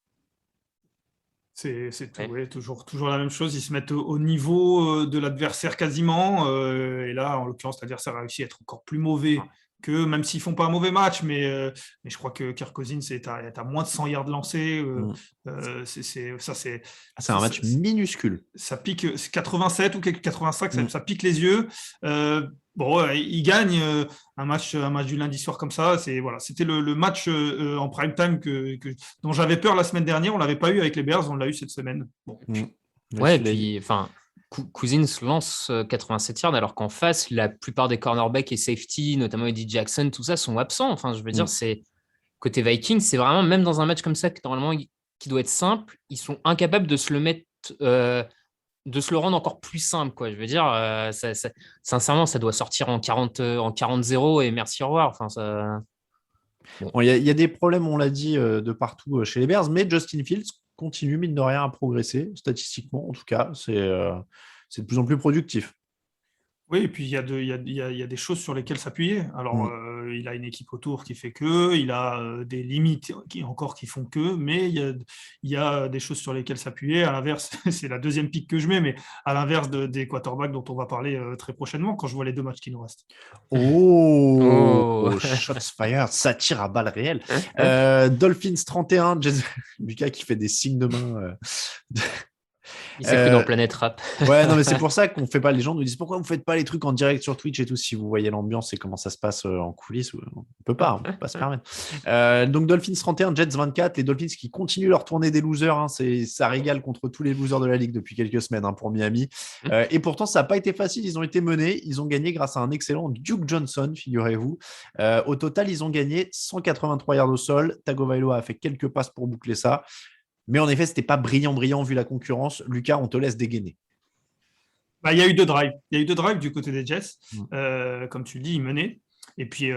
C'est tout, ouais, toujours la même chose. Ils se mettent au niveau de l'adversaire quasiment. Et là, en l'occurrence, l'adversaire a réussi à être encore plus mauvais que, même s'ils ne font pas un mauvais match, mais je crois que Kirk Cousins est à moins de 100 yards lancés. C'est un match minuscule. Ça pique 87 ou 85, ça pique les yeux. Ils gagnent un match du lundi soir comme ça. C'était le match en prime time dont j'avais peur la semaine dernière. On ne l'avait pas eu avec les Bears, on l'a eu cette semaine. Ouais, et puis, enfin, Cousins lance 87 yards alors qu'en face, la plupart des cornerbacks et safety, notamment Eddie Jackson, tout ça, sont absents. Enfin, je veux dire, c'est côté Vikings, c'est vraiment, même dans un match comme ça, normalement, qui doit être simple, ils sont incapables de se le mettre, de se le rendre encore plus simple, quoi. Je veux dire, sincèrement, ça doit sortir en 40-0 et merci, au revoir. Enfin, ça... Bon, y a des problèmes, on l'a dit, de partout chez les Bears, mais Justin Fields continue, mine de rien, à progresser, statistiquement, en tout cas. C'est de plus en plus productif. Oui, et puis il y a des choses sur lesquelles s'appuyer. Alors, il a une équipe autour qui fait que, il a des limites qui font que, mais il y a des choses sur lesquelles s'appuyer. À l'inverse, c'est la deuxième pique que je mets, mais à l'inverse des quarterbacks dont on va parler très prochainement quand je vois les 2 matchs qui nous restent. Oh, shots fired, ça tire à balles réelles. Dolphins 31, Lucas qui fait des signes de main. Il s'est pris dans Planète Rap. Ouais, non, mais c'est pour ça qu'on fait pas. Les gens nous disent pourquoi vous faites pas les trucs en direct sur Twitch et tout. Si vous voyez l'ambiance et comment ça se passe en coulisses, on peut pas se permettre. Donc Dolphins 31, Jets 24. Les Dolphins qui continuent leur tournée des losers. Hein, ça régale contre tous les losers de la ligue depuis quelques semaines, hein, pour Miami. Et pourtant, ça n'a pas été facile. Ils ont été menés. Ils ont gagné grâce à un excellent Duke Johnson, figurez-vous. Au total, ils ont gagné 183 yards au sol. Tagovailoa a fait quelques passes pour boucler ça. Mais en effet, ce n'était pas brillant vu la concurrence. Lucas, on te laisse dégainer. Il y a eu 2 drives. Il y a eu 2 drives du côté des Jets. Comme tu le dis, ils menaient. Et puis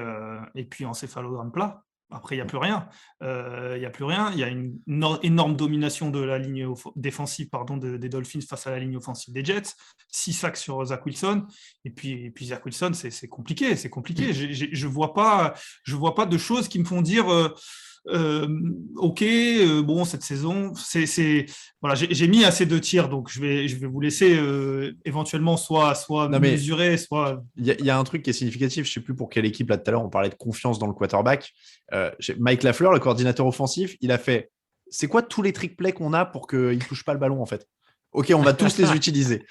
encéphalogramme plat. Après, il n'y a plus rien. Il y a une énorme domination de la ligne défensive des Dolphins face à la ligne offensive des Jets. 6 sacs sur Zach Wilson. Et puis Zach Wilson, c'est compliqué. C'est compliqué. Je vois pas de choses qui me font dire... cette saison, voilà, j'ai mis assez de tirs, donc je vais vous laisser éventuellement soit mesurer, soit. Il y a un truc qui est significatif. Je sais plus pour quelle équipe là tout à l'heure on parlait de confiance dans le quarterback. Mike Lafleur, le coordinateur offensif, il a fait. C'est quoi tous les trick plays qu'on a pour qu'il touche pas le ballon en fait? Ok, on va tous les utiliser.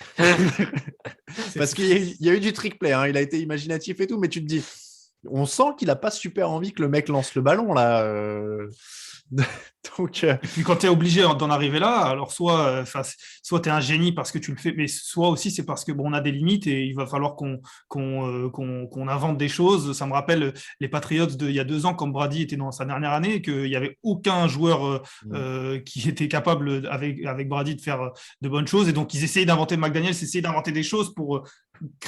Parce qu'il y a eu du trick play, hein. Il a été imaginatif et tout, mais tu te dis, on sent qu'il n'a pas super envie que le mec lance le ballon là. Donc, Et puis quand tu es obligé d'en arriver là, alors soit tu es un génie parce que tu le fais, mais soit aussi c'est parce que on a des limites et il va falloir qu'on invente des choses. Ça me rappelle les Patriots il y a 2 ans quand Brady était dans sa dernière année et qu'il n'y avait aucun joueur qui était capable avec Brady de faire de bonnes choses. Et donc ils essayaient d'inventer McDaniels, essayaient d'inventer des choses pour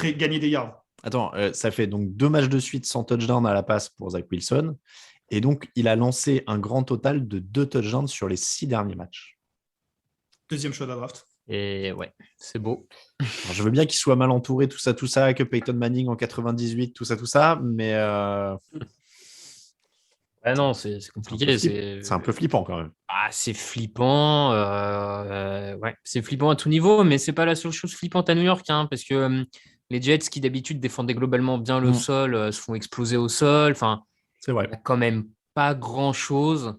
gagner des yards. Attends, ça fait donc 2 matchs de suite sans touchdown à la passe pour Zach Wilson. Et donc, il a lancé un grand total de 2 touchdowns sur les 6 derniers matchs. 2e choix de la draft. Et ouais, c'est beau. Alors, je veux bien qu'il soit mal entouré, tout ça, que Peyton Manning en 98, tout ça, mais Non, c'est compliqué. C'est un peu flippant quand même. C'est flippant. Ouais, c'est flippant à tout niveau, mais c'est pas la seule chose flippante à New York, hein, parce que les Jets, qui d'habitude défendaient globalement bien le sol, se font exploser au sol. Enfin, c'est vrai. Il n'y a quand même pas grand-chose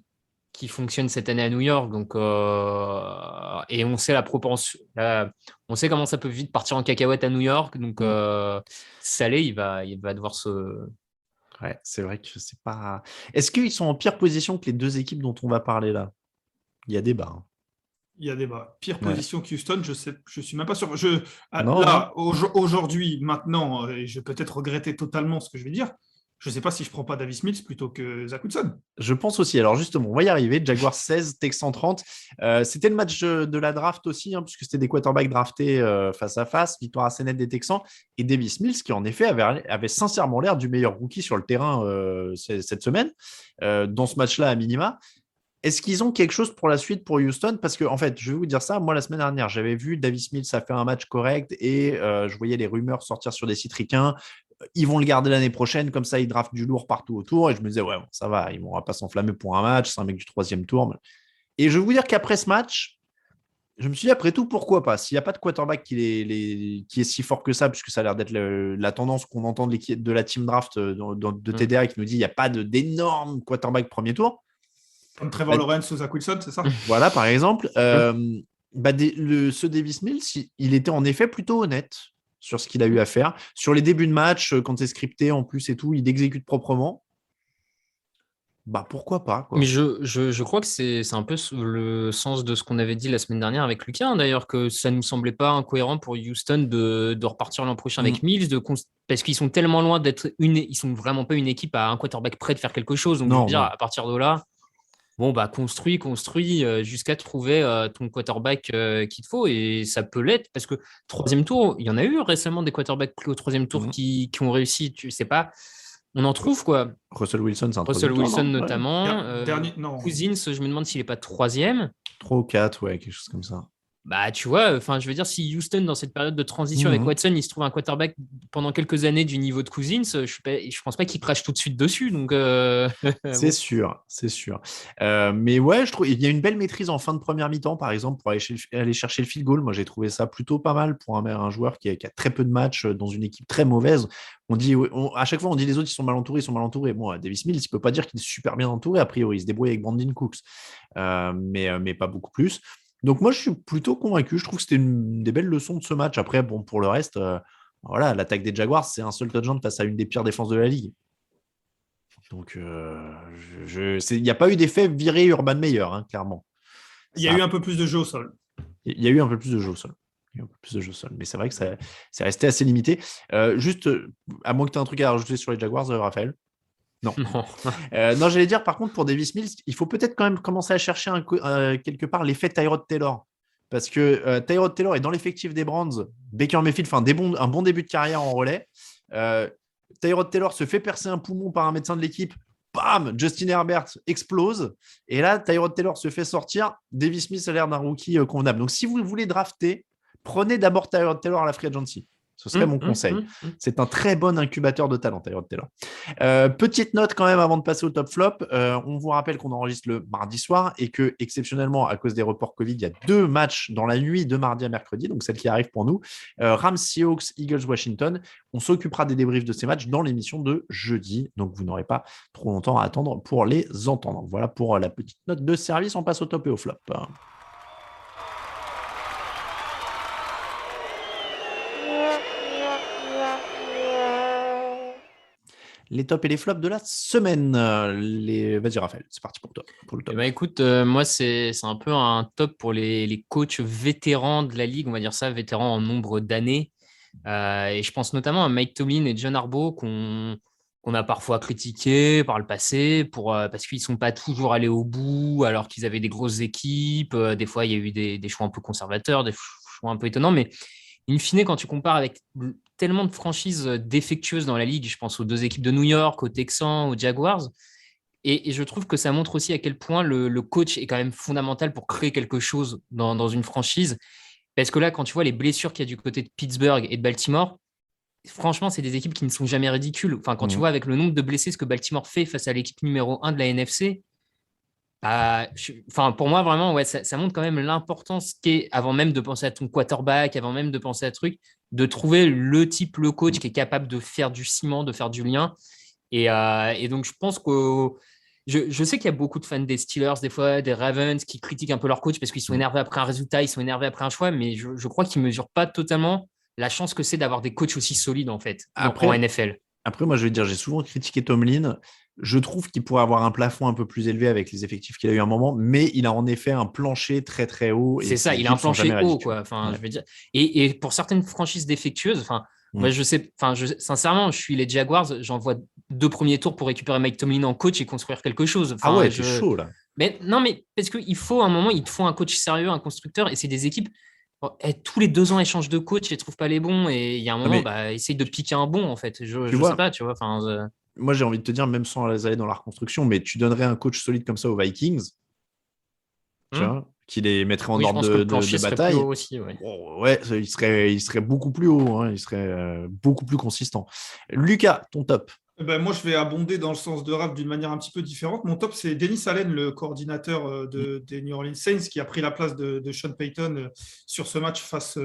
qui fonctionne cette année à New York. Donc, et on sait la propension. On sait comment ça peut vite partir en cacahuète à New York. Donc, Saleh, il va devoir se. Ouais, c'est vrai que c'est pas. Est-ce qu'ils sont en pire position que les 2 équipes dont on va parler là? Il y a débat. Hein. Il y a débat. Pire position qu'Houston, je suis même pas sûr. Aujourd'hui, maintenant, et je vais peut-être regretter totalement ce que je vais dire. Je ne sais pas si je ne prends pas Davis Mills plutôt que Zach Wilson. Je pense aussi. Alors justement, on va y arriver. Jaguars 16, Texans 30. C'était le match de la draft aussi, hein, puisque c'était des quarterbacks draftés face à face. Victoire assez nette des Texans. Et Davis Mills, qui en effet avait sincèrement l'air du meilleur rookie sur le terrain cette semaine, dans ce match-là à minima. Est-ce qu'ils ont quelque chose pour la suite pour Houston? Parce que, en fait, je vais vous dire ça. Moi, la semaine dernière, j'avais vu Davis Mills a fait un match correct et je voyais les rumeurs sortir sur des sites ricains. Ils vont le garder l'année prochaine, comme ça, ils draftent du lourd partout autour. Et je me disais, ouais, bon, ça va, ils ne vont pas s'enflammer pour un match. C'est un mec du 3e tour. Et je vais vous dire qu'après ce match, je me suis dit, après tout, pourquoi pas? S'il n'y a pas de quarterback qui est si fort que ça, puisque ça a l'air d'être la tendance qu'on entend de la team draft de TDA qui nous dit qu'il n'y a pas d'énorme quarterback premier tour. Comme Trevor Lawrence ou Zach Wilson, c'est ça? Voilà, par exemple. Ce Davis Mills, il était en effet plutôt honnête sur ce qu'il a eu à faire. Sur les débuts de match, quand c'est scripté en plus et tout, il exécute proprement. Pourquoi pas, quoi. Mais je crois que c'est un peu le sens de ce qu'on avait dit la semaine dernière avec Lucas, hein, d'ailleurs, que ça ne nous semblait pas incohérent pour Houston de repartir l'an prochain avec Mills, parce qu'ils sont tellement loin d'être ils sont vraiment pas une équipe à un quarterback prêt de faire quelque chose. Donc, je veux dire, à partir de là, construis jusqu'à trouver ton quarterback qu'il te faut, et ça peut l'être parce que 3e tour, il y en a eu récemment des quarterbacks pris au 3e tour qui ont réussi. Tu sais pas, on en trouve quoi. Russell Wilson, c'est un Russell Wilson tour, notamment. Non. Cousins, je me demande s'il n'est pas 3e. 3 ou 4, ouais, quelque chose comme ça. Tu vois, je veux dire, si Houston, dans cette période de transition avec Watson, il se trouve un quarterback pendant quelques années du niveau de Cousins, je pense pas qu'il crache tout de suite dessus. Donc, c'est sûr. Mais ouais, je trouve il y a une belle maîtrise en fin de première mi-temps, par exemple, pour aller chercher le field goal. Moi, j'ai trouvé ça plutôt pas mal pour un joueur qui a très peu de matchs dans une équipe très mauvaise. À chaque fois, on dit les autres, ils sont mal entourés. Bon, Davis Mills, il ne peut pas dire qu'il est super bien entouré, a priori. Il se débrouille avec Brandon Cooks, mais pas beaucoup plus. Donc moi, je suis plutôt convaincu. Je trouve que c'était une des belles leçons de ce match. Après, pour le reste, l'attaque des Jaguars, c'est un seul touchdown face à une des pires défenses de la ligue. Donc, il n'y a pas eu d'effet viré Urban Meyer, hein, clairement. Il y a eu un peu plus de jeu au sol. Il y a eu un peu plus de jeu au sol. Mais c'est vrai que c'est resté assez limité. Juste, à moins que tu aies un truc à rajouter sur les Jaguars, Raphaël. Non. Non, j'allais dire, par contre, pour Davis Mills, il faut peut-être quand même commencer à chercher quelque part l'effet Tyrod Taylor. Parce que Tyrod Taylor est dans l'effectif des Browns. Baker Mayfield fait un bon début de carrière en relais. Tyrod Taylor se fait percer un poumon par un médecin de l'équipe. Bam, Justin Herbert explose. Et là, Tyrod Taylor se fait sortir. Davis Mills a l'air d'un rookie convenable. Donc, si vous voulez drafter, prenez d'abord Tyrod Taylor à la free agency. Ce serait mon conseil. C'est un très bon incubateur de talent, Tyrod Taylor. Petite note quand même avant de passer au top flop. On vous rappelle qu'on enregistre le mardi soir et que, exceptionnellement, à cause des reports Covid, il y a 2 matchs dans la nuit de mardi à mercredi, donc celle qui arrive pour nous. Rams, Seahawks, Eagles, Washington. On s'occupera des débriefs de ces matchs dans l'émission de jeudi, donc vous n'aurez pas trop longtemps à attendre pour les entendre. Voilà pour la petite note de service. On passe au top et au flop. les tops et les flops de la semaine. Vas-y, Raphaël, c'est parti pour toi, pour le Eh top. ben, écoute, moi, c'est un peu un top pour les coachs vétérans de la ligue, on va dire ça, vétérans en nombre d'années. Et je pense notamment à Mike Tomlin et John Harbaugh qu'on a parfois critiqués par le passé parce qu'ils ne sont pas toujours allés au bout alors qu'ils avaient des grosses équipes. Des fois, il y a eu des choix un peu conservateurs, des choix un peu étonnants. Mais in fine, quand tu compares avec tellement de franchises défectueuses dans la ligue, je pense aux deux équipes de New York, aux Texans, aux Jaguars, et je trouve que ça montre aussi à quel point le coach est quand même fondamental pour créer quelque chose dans une franchise. Parce que là, quand tu vois les blessures qu'il y a du côté de Pittsburgh et de Baltimore, franchement, c'est des équipes qui ne sont jamais ridicules. Enfin, quand tu vois avec le nombre de blessés, ce que Baltimore fait face à l'équipe numéro 1 de la NFC, enfin, pour moi, vraiment, ouais, ça montre quand même l'importance qu'est, avant même de penser à ton quarterback, avant même de penser à truc, de trouver le type, le coach qui est capable de faire du ciment, de faire du lien. Et donc, je pense que je sais qu'il y a beaucoup de fans des Steelers, des fois des Ravens, qui critiquent un peu leur coach parce qu'ils sont énervés après un résultat, ils sont énervés après un choix, mais je crois qu'ils ne mesurent pas totalement la chance que c'est d'avoir des coachs aussi solides, en fait, en NFL. Après, moi, je vais dire, j'ai souvent critiqué Tomlin. Je trouve qu'il pourrait avoir un plafond un peu plus élevé avec les effectifs qu'il a eu à un moment, mais il a en effet un plancher très très haut. C'est ça, il a un plancher haut, quoi. Enfin, je veux dire. Et pour certaines franchises défectueuses, enfin, moi, je sais, enfin, sincèrement, je suis les Jaguars, j'envoie 2 premiers tours pour récupérer Mike Tomlin en coach et construire quelque chose. Enfin, ah ouais, c'est chaud là. Mais non, mais parce qu'il faut à un moment, il te faut un coach sérieux, un constructeur, et c'est des équipes. Tous les 2 ans, ils changent de coach et ne trouvent pas les bons. Et il y a un moment, essaye de piquer un bon, en fait. Je sais pas, tu vois. Enfin, moi, j'ai envie de te dire, même sans aller dans la reconstruction, mais tu donnerais un coach solide comme ça aux Vikings, tu vois, qui les mettrait en ordre de bataille. Aussi, ouais. Oh, ouais, il serait beaucoup plus haut, hein, il serait beaucoup plus consistant. Lucas, ton top. Ben, moi, je vais abonder dans le sens de Raph d'une manière un petit peu différente. Mon top, c'est Dennis Allen, le coordinateur des New Orleans Saints, qui a pris la place de Sean Payton sur ce match face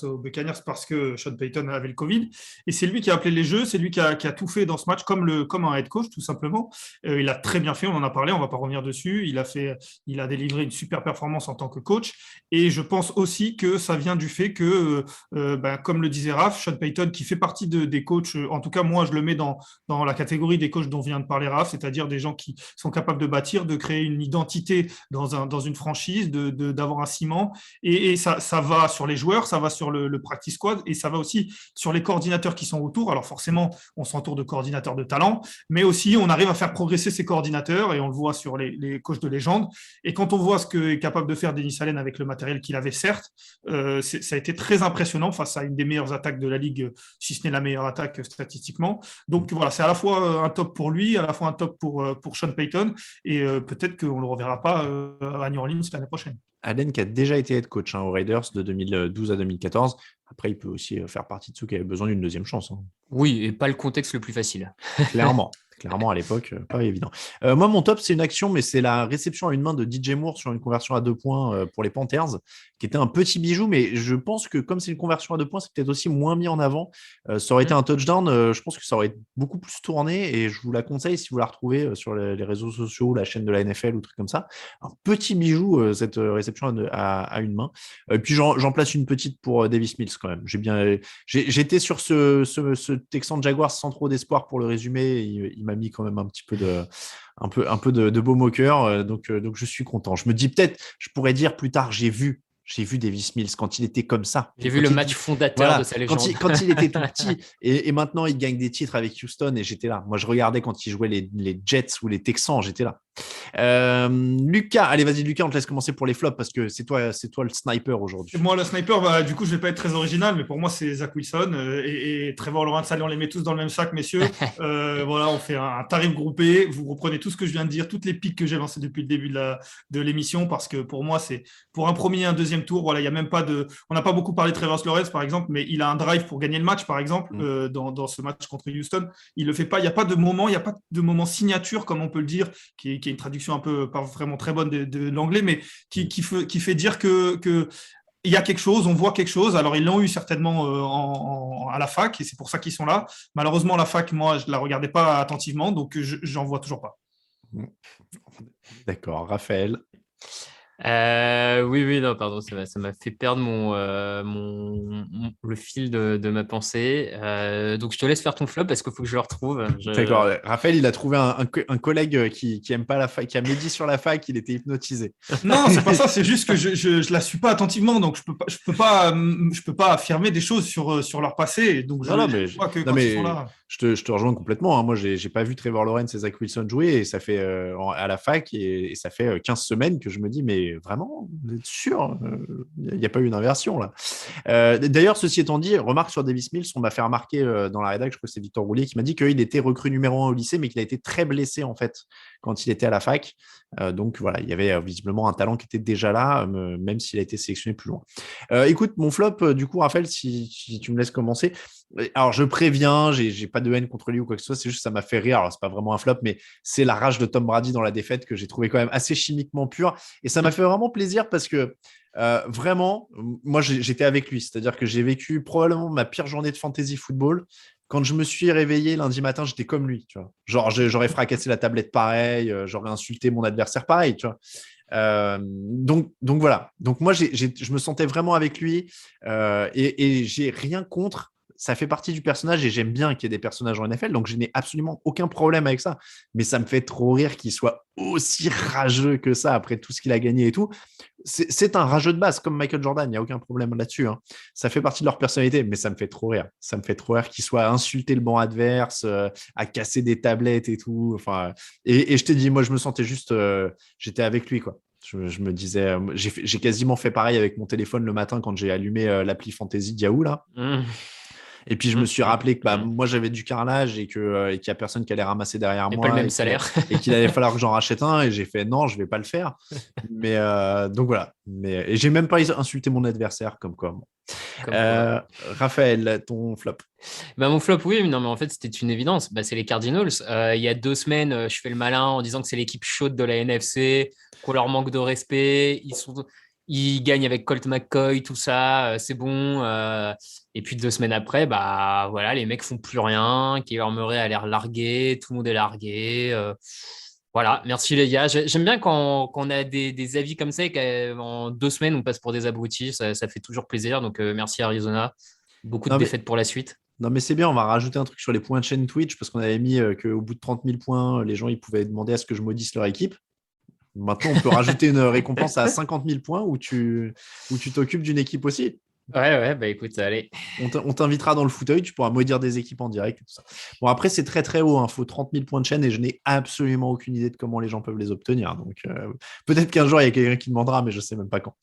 aux Buccaneers parce que Sean Payton avait le Covid. Et c'est lui qui a appelé les jeux, c'est lui qui a tout fait dans ce match comme un head coach, tout simplement. Il a très bien fait, on en a parlé, on ne va pas revenir dessus. Il a délivré une super performance en tant que coach. Et je pense aussi que ça vient du fait que, comme le disait Raph, Sean Payton, qui fait partie des coachs, en tout cas, moi, je le mets dans la catégorie des coachs dont vient de parler Raph, c'est-à-dire des gens qui sont capables de bâtir, de créer une identité dans une franchise, d'avoir un ciment. Et ça va sur les joueurs, ça va sur le practice squad, et ça va aussi sur les coordinateurs qui sont autour. Alors forcément, on s'entoure de coordinateurs de talent, mais aussi on arrive à faire progresser ces coordinateurs, et on le voit sur les coachs de légende. Et quand on voit ce qu'est capable de faire Dennis Allen avec le matériel qu'il avait, certes, ça a été très impressionnant face à une des meilleures attaques de la ligue, si ce n'est la meilleure attaque statistiquement. Donc voilà, c'est à la fois un top pour lui, à la fois un top pour Sean Payton, et peut-être qu'on ne le reverra pas à New Orleans l'année prochaine. Allen qui a déjà été head coach aux Raiders de 2012 à 2014. Après, il peut aussi faire partie de ceux qui avaient besoin d'une deuxième chance. Hein. Oui, et pas le contexte le plus facile. Clairement, à l'époque, pas évident. Moi, mon top, c'est une action, mais c'est la réception à une main de DJ Moore sur une conversion à 2 points pour les Panthers, qui était un petit bijou, mais je pense que comme c'est une conversion à 2 points, c'est peut-être aussi moins mis en avant. Ça aurait été un touchdown, je pense que ça aurait beaucoup plus tourné, et je vous la conseille si vous la retrouvez sur les réseaux sociaux, la chaîne de la NFL ou truc comme ça. Un petit bijou, cette réception à une main. Puis j'en place une petite pour Davis Mills quand même. J'étais sur ce Texan Jaguars sans trop d'espoir pour le résumé. Il m'a mis quand même un peu de baume au cœur, donc je suis content. Je me dis peut-être, je pourrais dire plus tard, j'ai vu Davis Mills quand il était comme ça. J'ai vu le match fondateur de sa légende. Quand il était tout petit, et maintenant il gagne des titres avec Houston, et j'étais là. Moi, je regardais quand il jouait les Jets ou les Texans, j'étais là. Lucas, allez, vas-y, Lucas, on te laisse commencer pour les flops parce que c'est toi le sniper aujourd'hui. Moi, le sniper, du coup, je vais pas être très original, mais pour moi, c'est Zach Wilson et Trevor Lawrence. Allez, on les met tous dans le même sac, messieurs. Voilà, on fait un tarif groupé. Vous reprenez tout ce que je viens de dire, toutes les piques que j'ai lancées depuis le début de l'émission, parce que pour moi, c'est pour un premier et un deuxième tour. Voilà, il y a même pas on n'a pas beaucoup parlé de Trevor Lawrence, par exemple, mais il a un drive pour gagner le match, par exemple, dans ce match contre Houston. Il le fait pas. Il n'y a pas de moment signature, comme on peut le dire, qui est une traduction un peu pas vraiment très bonne de l'anglais, mais qui fait dire que il y a quelque chose, on voit quelque chose. Alors, ils l'ont eu certainement à la fac, et c'est pour ça qu'ils sont là. Malheureusement, la fac, moi, je ne la regardais pas attentivement, donc j'en vois toujours pas. D'accord. Raphaël. Oui, non, pardon, ça m'a fait perdre le fil de ma pensée. Donc, je te laisse faire ton flop parce qu'il faut que je le retrouve. D'accord. Raphaël, il a trouvé un collègue qui aime pas la fac, qui a médit sur la fac, il était hypnotisé. Non, c'est pas ça, c'est juste que je la suis pas attentivement, donc je peux pas affirmer des choses sur leur passé. Donc je vois que quand ils sont là. Je te rejoins complètement. Hein. Moi, j'ai pas vu Trevor Lawrence et Zach Wilson jouer et ça fait à la fac et ça fait 15 semaines que je me dis, mais vraiment, vous êtes sûr? Il n'y a pas eu d'inversion là. D'ailleurs, ceci étant dit, remarque sur Davis Mills, on m'a fait remarquer dans la rédac, je crois que c'est Victor Roulier qui m'a dit qu'il était recrue numéro 1 au lycée, mais qu'il a été très blessé en fait quand il était à la fac. Donc voilà, il y avait visiblement un talent qui était déjà là, même s'il a été sélectionné plus loin. Écoute, mon flop, du coup, Raphaël, si tu me laisses commencer. Alors, je préviens, j'ai pas de haine contre lui ou quoi que ce soit, c'est juste que ça m'a fait rire. Alors, c'est pas vraiment un flop, mais c'est la rage de Tom Brady dans la défaite que j'ai trouvé quand même assez chimiquement pure. Et ça m'a fait vraiment plaisir parce que vraiment, moi, j'étais avec lui. C'est-à-dire que j'ai vécu probablement ma pire journée de fantasy football. Quand je me suis réveillé lundi matin, j'étais comme lui, tu vois. Genre, j'aurais fracassé la tablette pareil, j'aurais insulté mon adversaire pareil, tu vois. Donc voilà. Donc moi, je me sentais vraiment avec lui et j'ai rien contre. Ça fait partie du personnage et j'aime bien qu'il y ait des personnages en NFL, donc je n'ai absolument aucun problème avec ça. Mais ça me fait trop rire qu'il soit aussi rageux que ça après tout ce qu'il a gagné et tout. C'est un rageux de base, comme Michael Jordan, il n'y a aucun problème là-dessus. Hein. Ça fait partie de leur personnalité, mais ça me fait trop rire. Ça me fait trop rire qu'il soit à insulter le banc adverse, à casser des tablettes et tout. Enfin, et je t'ai dit, moi, je me sentais juste, j'étais avec lui, quoi. Je me disais, j'ai quasiment fait pareil avec mon téléphone le matin quand j'ai allumé l'appli Fantasy de Yahoo, là. Et puis, je me suis rappelé que moi, j'avais du carrelage et qu'il n'y a personne qui allait ramasser derrière moi. Pas le même salaire. Et qu'il allait falloir que j'en rachète un. Et j'ai fait non, je ne vais pas le faire. Mais donc voilà. Et j'ai même pas insulté mon adversaire comme quoi. Raphaël, ton flop. Mon flop, oui, non, mais en fait, c'était une évidence. C'est les Cardinals. Il y a 2 semaines, je fais le malin en disant que c'est l'équipe chaude de la NFC, qu'on leur manque de respect. Ils gagnent avec Colt McCoy, tout ça, c'est bon. Et puis 2 semaines après, voilà, les mecs font plus rien. Kyler Murray a l'air largué, tout le monde est largué. Voilà, merci les gars. J'aime bien quand on a des avis comme ça et qu'en 2 semaines, on passe pour des abrutis. Ça fait toujours plaisir. Donc, merci Arizona. Beaucoup de défaites pour la suite. Non, mais c'est bien, on va rajouter un truc sur les points de chaîne Twitch parce qu'on avait mis qu'au bout de 30 000 points, les gens ils pouvaient demander à ce que je maudisse leur équipe. Maintenant, on peut rajouter une récompense à 50 000 points où tu t'occupes d'une équipe aussi. Ouais, écoute, allez. On t'invitera dans le fauteuil, tu pourras maudire des équipes en direct et tout ça. Bon, après, c'est très très haut, il faut 30 000 points de chaîne et je n'ai absolument aucune idée de comment les gens peuvent les obtenir. Donc, peut-être qu'un jour, il y a quelqu'un qui demandera, mais je ne sais même pas quand.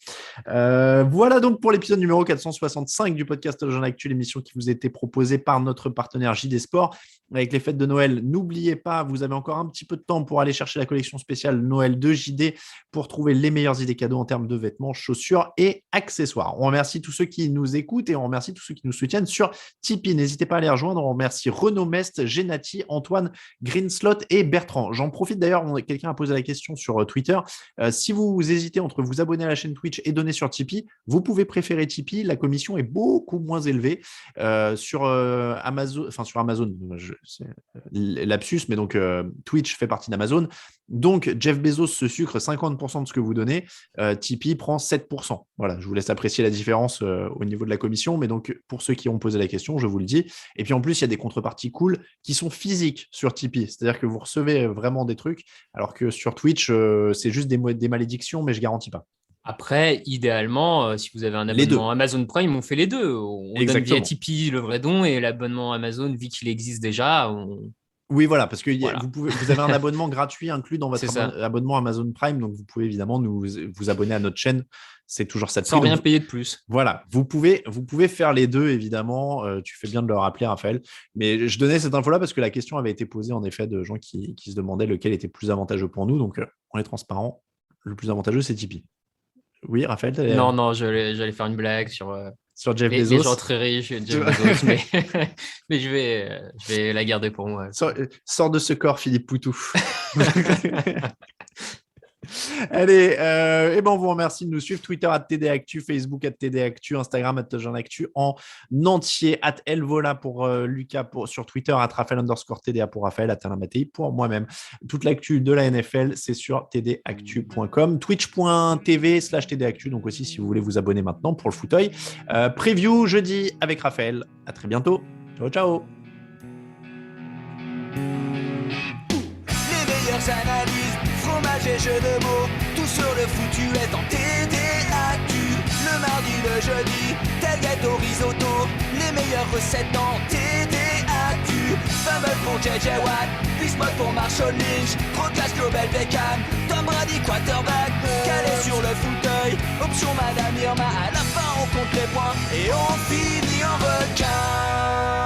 Voilà donc pour l'épisode numéro 465 du podcast Jeune Actu, l'émission qui vous a été proposée par notre partenaire JD Sport. Avec les fêtes de Noël, n'oubliez pas, vous avez encore un petit peu de temps pour aller chercher la collection spéciale Noël de JD pour trouver les meilleures idées cadeaux en termes de vêtements, chaussures et accessoires. On remercie tous ceux qui nous écoutent et on remercie tous ceux qui nous soutiennent sur Tipeee. N'hésitez pas à les rejoindre. On remercie Renaud Mest, Genati, Antoine, Greenslot et Bertrand. J'en profite d'ailleurs, quelqu'un a posé la question sur Twitter. Si vous hésitez entre vous abonner à la chaîne Twitch et donner sur Tipeee, vous pouvez préférer Tipeee. La commission est beaucoup moins élevée sur Amazon. Enfin, sur Amazon, c'est lapsus, mais donc Twitch fait partie d'Amazon. Donc, Jeff Bezos se sucre 50% de ce que vous donnez. Tipeee prend 7%. Voilà, je vous laisse apprécier la différence au niveau de la commission. Mais donc, pour ceux qui ont posé la question, je vous le dis. Et puis, en plus, il y a des contreparties cool qui sont physiques sur Tipeee. C'est-à-dire que vous recevez vraiment des trucs, alors que sur Twitch, c'est juste des malédictions, mais je ne garantis pas. Après, idéalement, si vous avez un abonnement Amazon Prime, on fait les deux. On donne via Tipeee le vrai don et l'abonnement Amazon, vu qu'il existe déjà, Oui, voilà, parce que vous avez un abonnement gratuit inclus dans votre abonnement Amazon Prime, donc vous pouvez évidemment vous abonner à notre chaîne. C'est toujours ça de sans rien payer de plus. Voilà, vous pouvez faire les deux, évidemment. Tu fais bien de le rappeler, Raphaël. Mais je donnais cette info-là parce que la question avait été posée, en effet, de gens qui se demandaient lequel était plus avantageux pour nous. Donc, on est transparent. Le plus avantageux, c'est Tipeee. Oui, Raphaël? Non, j'allais faire une blague sur Jeff Bezos. Les gens très riches, Jeff Bezos, mais je vais la garder pour moi. Sors de ce corps, Philippe Poutou. Allez, et ben on vous remercie de nous suivre. Twitter @TDActu, Facebook @TDActu, Instagram @TouchdownActu en entier, @Elvola pour Lucas sur Twitter, @Raphaël_TDA pour Raphaël, @AlainMattei pour moi-même. Toute l'actu de la NFL, c'est sur tdactu.com, twitch.tv/tdactu, donc aussi si vous voulez vous abonner maintenant pour le fauteuil. Preview jeudi avec Raphaël. À très bientôt. Ciao, ciao. Les meilleures analyses, fromage et jeux de mots, tout sur le foutu est en TDActu. Le mardi, le jeudi, tailgate au risotto, les meilleures recettes en TDActu. Fumble pour JJ Watt, Bismuth pour Marshall Lynch, Procast Global Beckham, Tom Brady quarterback, calé sur le fauteuil, option Madame Irma, à la fin on compte les points et on finit en requin.